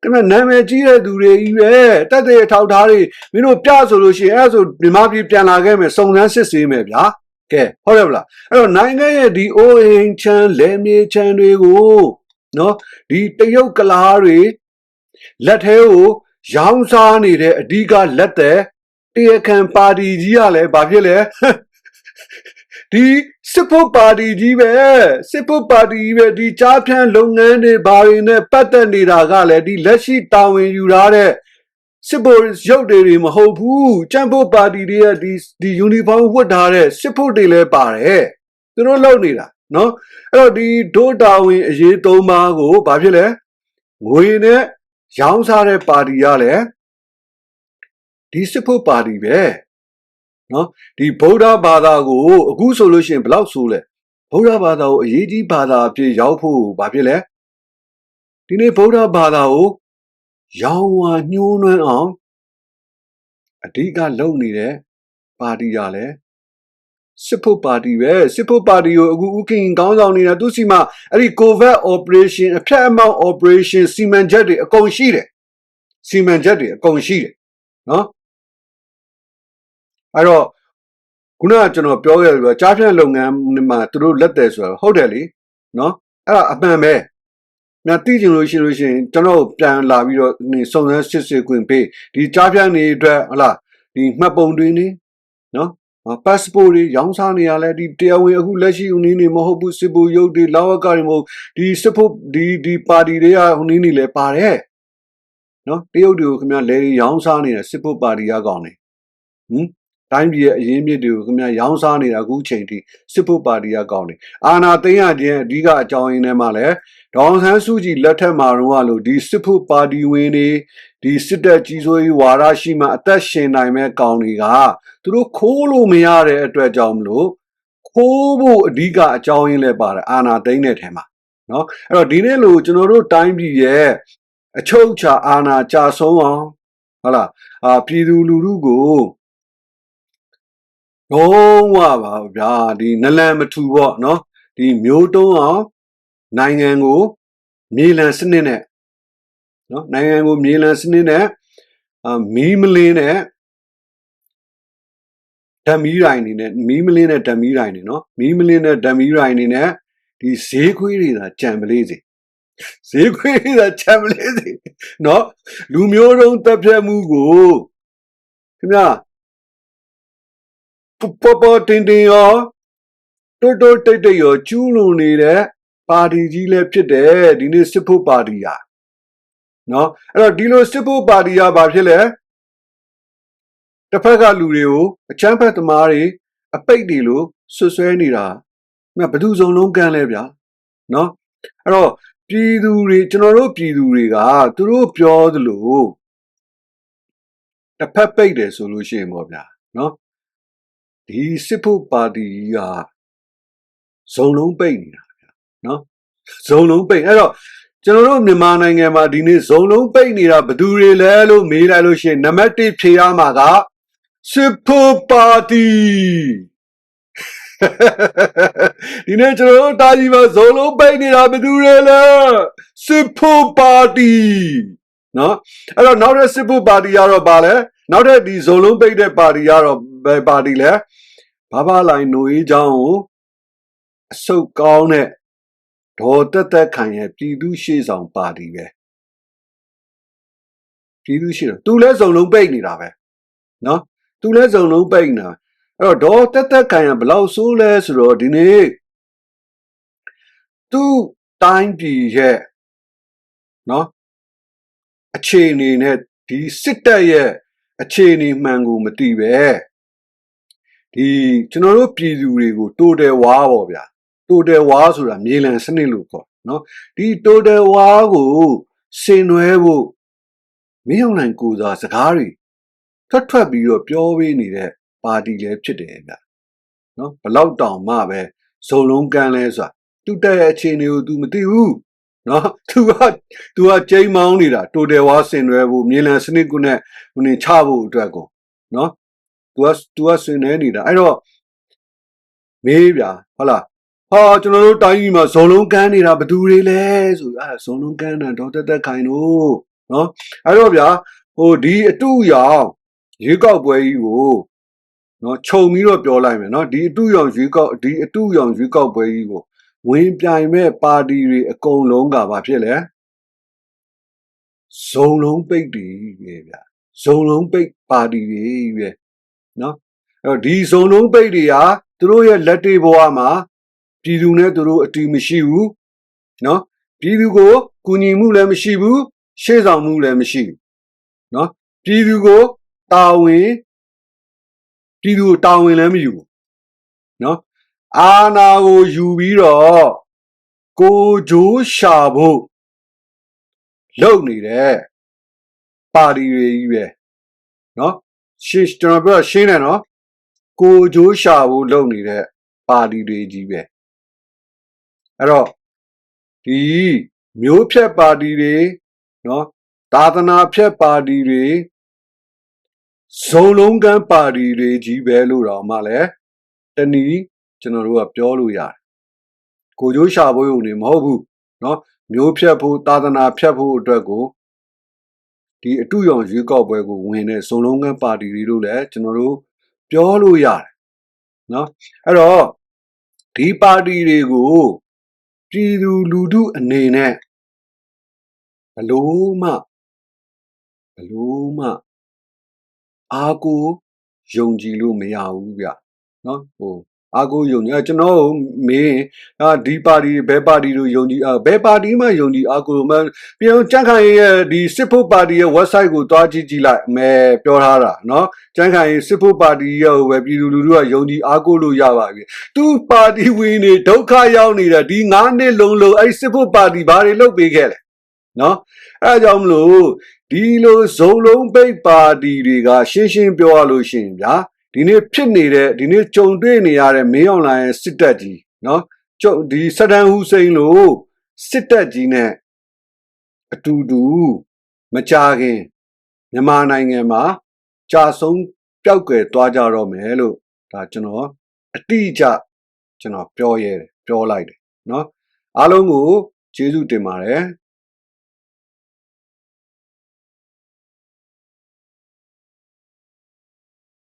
ခင်ဗျနာမည်ကြီးတဲ့သူတွေကြီးပဲတက်တဲ့ထောက်ထားတွေမင်းတို့ပြဆိုလို့ရှိရင်အဲ့ဆိုမြန်မာပြည်ပြန်လာခဲ့မယ်စုံစမ်းစစ်ဆေးမယ်ဗျာကဲဟုတ်တယ်ဗလားအဲ့တော့နိုင်ငံရဲ့ဒီအိုးအိမ်ချမ်းလယ်မြေချမ်းတွေကို နော်ဒီတရုတ်ကလားတွေလက်ထဲကိုရောင်းစားနေတဲ့အဓိကလက်တဲ့တရားခံပါတီကြီးကလည်းဘာဖြစ်လဲဒီစစ်ဖို့ပါတီကြီးပဲစစ်ဖို့ပါတီကြီးပဲဒီကြားဖြန့်လုပ်ငန်းတွေဘာတွေနဲ့ပတ်သက်နေတာကလည်းဒီလက်ရှိတာဝန်ယူထားတဲ့စစ်ဖို့ရုပ်တွေမဟုတ်ဘူးကြံ့ဖို့ပါတီတွေကဒီယူနီဖောင်းဝတ်ထားတဲ့စစ်ဖို့တွေလည်းပါတယ်သူတို့လုပ်နေတာနော်အဲ့တော့ဒီဒို့တာဝန်အရေးသုံးပါးကိုဘာဖြစ်လဲငွေနဲ့ရောင်းစားတဲ့ပါတီကလည်းဒီစစ်ဖို့ပါတီပဲနော်ဒီဗုဒ္ဓဘာသာကိုအခုဆိုလို့ရှိရင်ဘယ်လောက်ဆိုးလဲဗုဒ္ဓဘာသာကိုအရေးကြီးဘာသာအဖြစ်ရောက်ဖို့ဘာဖြစ်လဲဒီနေ့ဗုဒ္ဓဘာသာကိုရောင်းဝါညှိုးနှွမ်းအောင်အဓိကလုပ်နေတဲ့ပါတီကလည်းစစ်ဖို့ပါတီပဲစစ်ဖို့ပါတီကိုအခုဥက္ကဋ္ဌကောင်းဆောင်နေတာသူစီမှာအဲ့ဒီ covert operation အဖျက်အမှောင့် operation စီမံချက်တွေအကုန်ရှိတယ်စီမံချက်တွေအကုန်ရှိတယ်နော်အဲ့တော့ခုနကကျွန်တော်ပြောခဲ့တယ်ကြားဖြန့်လုပ်ငန်းမှာသူတို့လက်တယ်ဆိုတော့ဟုတ်တယ်လေနော်အဲ့ဒါအမှန်ပဲညသိချင်လို့ရှိရင်ကျွန်တော်ပြန်လာပြီးတော့စုံစမ်းစစ်ဆေးခွင့်ပေးဒီကြားဖြန့်နေအတွက်ဟလာဒီမှတ်ပုံတွင်နေနော်passport တွေရောင်းစားနေရလဲဒီတရားဝင်အခုလက်ရှိဦးနည်းနေမဟုတ်ဘူးစစ်ဖို့ရုပ်တွေလောက်အကတွေမဟုတ်ဒီစစ်ဖို့ဒီပါတီတွေကဦးနည်းနေလဲပါတယ်နော်တရုတ်တွေကိုခင်ဗျလဲတွေရောင်းစားနေတဲ့စစ်ဖို့ပါတီကကောင်းနေတိုင်းပြည်ရဲ့အရင်းမြစ်တွေကိုခင်ဗျရောင်းစားနေတာအခုချိန်ထိစစ်ဖို့ပါတီကကောင်းနေအာဏာသိမ်းရခြင်းအဓိကအကြောင်းရင်းထဲမှာလဲဒေါအောင်ဆန်းစုကြည်လက်ထက်မှာတော့လို့ဒီစစ်ဖို့ပါတီဝင်တွေဒီစစ်တပ်ကြီးစိုးရေးဝါဒရှိမှအသက်ရှင်နိုင်မဲ့ကောင်တွေကသူတို့ခိုးလို့မရတဲ့အတွက်ကြောင့်မလို့ခိုးဖို့အဓိကအကြောင်းရင်းလဲပါတယ်အာဏာသိမ်းတဲ့ထဲမှာနော်အဲ့တော့ဒီနေ့လို့ကျွန်တော်တို့တိုင်းပြည်ရဲ့အချုပ်အခြာအာဏာကြာဆုံးအောင်ဟုတ်လားပြည်သူလူထုကိုလုံးဝပါဗျာဒီနလန်မထူပေါ့နော်ဒီမျိုးတုံးအောင်နိုင်ငံကိုမြေလံစနစ်နဲ့နော်နိုင်ငံကိုမြေလံစနစ်နဲ့မီးမလင်းနဲ့ဓာတ်မီးရိုင်နေနဲ့မီးမလင်းတဲ့ဓာတ်မီးရိုင်နေနော်မီးမလင်းတဲ့ဓာတ်မီးရိုင်နေနဲ့ဒီဈေးခွေးတွေသာကြံပလေးစီဈေးခွေးတွေသာကြံပလေးစီနော်လူမျိုးတုံးတပ်ဖြတ်မှုကိုခင်ဗျာပေါ်တင်ရောတိုးတိတ်ရောကျူးလွန်နေတဲ့ပါတီကြီးလည်းဖြစ်တယ်ဒီနေ့စစ်ဖို့ပါတီဟာနော်အဲ့တော့ဒီလိုစစ်ဖို့ပါတီကဘာဖြစ်လဲတစ်ဖက်ကလူတွေကိုအချမ်းဖက်သမားတွေအပိတ်တွေလို့ဆွဆွဲနေတာဘယ်သူစုံလုံးကန်းလဲဗျာနော်အဲ့တော့ပြည်သူတွေကျွန်တော်တို့ပြည်သူတွေကသူတို့ပြောသလိုတစ်ဖက်ပိတ်တယ်ဆိုလို့ရှိရင်ပေါ့ဗျာနော်ဒီစစ်ဖို့ပါတီကဇုံလုံးပိတ်နေတာဗျာနော်ဇုံလုံးပိတ်အဲ့တော့ကျွန်တော်တို့မြန်မာနိုင်ငံမှာဒီနေ့ဇုံလုံးပိတ်နေတာဘယ်သူတွေလဲလို့မေးလိုက်လို့ရှိရင်နံပါတ်1ဖြေရမှာကစစ်ဖို့ပါတီဒီနေ့ကျွန်တော်တို့တာကြီးမှာဇုံလုံးပိတ်နေတာဘယ်သူတွေလဲစစ်ဖို့ပါတီနော်အဲ့တော့နောက်တဲ့စစ်ဖို့ပါတီကတော့ဗာလဲနောက်တဲ့ဒီဇုံလုံးပိတ်တဲ့ပါတီကတော့ဘယ်ပါတီလဲဘာလိုင်းနိုအေးချောင်းကိုအဆုတ်ကောင်းတဲ့ဒေါ်တက်ခိုင်ရဲ့ပြည်သူရှေ့ဆောင်ပါတီပဲပြည်သူရှေ့တော့သူလဲစုံလုံးပိတ်နေတာပဲနော်သူလဲစုံလုံးပိတ်နေတာအဲ့တော့ဒေါ်တက်ခိုင်ကဘလောက်ဆိုးလဲဆိုတော့ဒီနေ့သူတိုင်းပြည်ရဲ့နော်အခြေအနေနဲ့ဒီစစ်တပ်ရဲ့အခြေအနေမှန်ကိုမသိပဲဒီကျွန်တော်တို့ပြည်သူတွေကိုတိုးတယ်ဝါပေါ့ဗျာတိုးတယ်ဝါဆိုတာမြေလံစနစ်လို့ခေါ်နော်ဒီတိုးတယ်ဝါကိုဆင်နွှဲဖို့မင်းအောင်နိုင်ကိုစားစကားတွေထွက်ပြီးတော့ပြောပေးနေတဲ့ပါတီလည်းဖြစ်တယ်ဗျနော်ဘလောက်တောင်မှပဲဇုံလုံးကန်းလဲဆိုတာသူတက်ရဲ့အခြေအနေကို तू မသိဘူးနော် तू ကကျိမ်းမောင်းနေတာတိုတယ်ဝါဆင်နွှဲဖို့မြေလံစနစ်ကုနဲ့ဟိုနေချဖို့အတွက်ကိုနော်तू ကဆင်နွှဲနေတာအဲ့တော့မေးဗျာဟုတ်လားကျွန်တော်တို့တိုင်းပြည်မှာဇုံလုံးကန်းနေတာဘယ်သူတွေလဲဆိုအဲ့ဇုံလုံးကန်းတာဒေါ်တက်ခိုင်တို့နော်အဲ့တော့ဗျာဒီအတူရောင်ရွေးကောက်ပွဲကြီးကိုနော်ခြုံပြီးတော့ပြောလိုက်မယ်နော်ဒီအတူရောင်ရွေးကောက်ပွဲကြီးကို ဝင်ပြိုင်မဲ့ပါတီတွေအကုန်လုံးကဘာဖြစ်လဲဇုံလုံးပိတ်တွေပဲဗျဇုံလုံးပိတ်ပါတီတွေပဲနော်အဲ့တော့ဒီဇုံလုံးပိတ်တွေဟာသူတို့ရဲ့လက်တွေဘဝမှာပြည်သူနဲ့သူတို့အတူမရှိဘူးနော်ပြည်သူကိုကူညီမှုလည်းမရှိဘူးရှေ့ဆောင်မှုလည်းမရှိဘူးနော်ပြည်သူကိုတာဝန်လည်းမယူဘူးနော်အာဏာကိုယူပြီးတော့ကိုဂျိုးရှာဖို့လုပ်နေတဲ့ပါတီတွေကြီးပဲနော်ကျွန်တော်ပြောရှင်းတယ်နော်ကိုဂျိုးရှာဖို့လုပ်နေတဲ့ပါတီတွေကြီးပဲအဲ့တော့ဒီမျိုးဖြတ်ပါတီတွေနော်သာသနာဖြတ်ပါတီတွေဇုံလုံးကန်းပါတီတွေကြီးပဲလို့တော့မှလည်းတနည်းကျွန်တော်တို့ကပြောလို့ရတယ်ကိုဂျိုးရှာဖို့ရုံနေမဟုတ်ဘူးနော်မျိုးဖြတ်ဖို့သာသနာဖြတ်ဖို့အတွက်ကိုဒီအတူရောင်ရွေးကောက်ပွဲကိုဝင်တဲ့ဇုံလုံးကန်းပါတီတွေလို့လည်းကျွန်တော်တို့ပြောလို့ရတယ်နော်အဲ့တော့ဒီပါတီတွေကိုပြည်သူလူထုအနေနဲ့ဘလို့မှအားကိုယုံကြည်လို့မရဘူးဗျနော်အားကိုယုံကြည်ကျွန်တော်မင်းဒီပါတီဘယ်ပါတီတို့ယုံကြည်ဘယ်ပါတီမှယုံကြည်အားကိုမှပြောကြန့်ခိုင်ရဲ့ဒီစစ်ဖို့ပါတီရဲ့ website ကိုတွားကြည့်လိုက်မယ်ပြောထားတာနော်ကြန့်ခိုင်စစ်ဖို့ပါတီရဲ့ပဲပြည်သူလူထုကယုံကြည်အားကိုလို့ရပါပြီသူပါတီဝင်တွေဒုက္ခရောက်နေတာဒီ9နှစ်လုံးအဲ့စစ်ဖို့ပါတီဘာတွေလုပ်ပေးခဲ့လဲနော်အဲ့ဒါကြောင့်မလို့ဒီလိုဇုံလုံးပိတ်ပါတီတွေကရှင်းပြောရလို့ရှိရင်ဗျာဒီနေ့ဖြစ်နေတဲ့ဒီနေ့ကြုံတွေ့နေရတဲ့မင်းအောင်လှိုင်ရဲ့စစ်တပ်ကြီးနော်ဒီဆဒမ်ဟူစိန်လို့စစ်တပ်ကြီးနဲ့အတူတူမကြခင်မြန်မာနိုင်ငံမှာကြာဆုံးပျောက်ကွယ်သွားကြတော့မယ်လို့ဒါကျွန်တော်အတိအကျကျွန်တော်ပြောလိုက်တယ်နော်အားလုံးကိုကျေးဇူးတင်ပါတယ်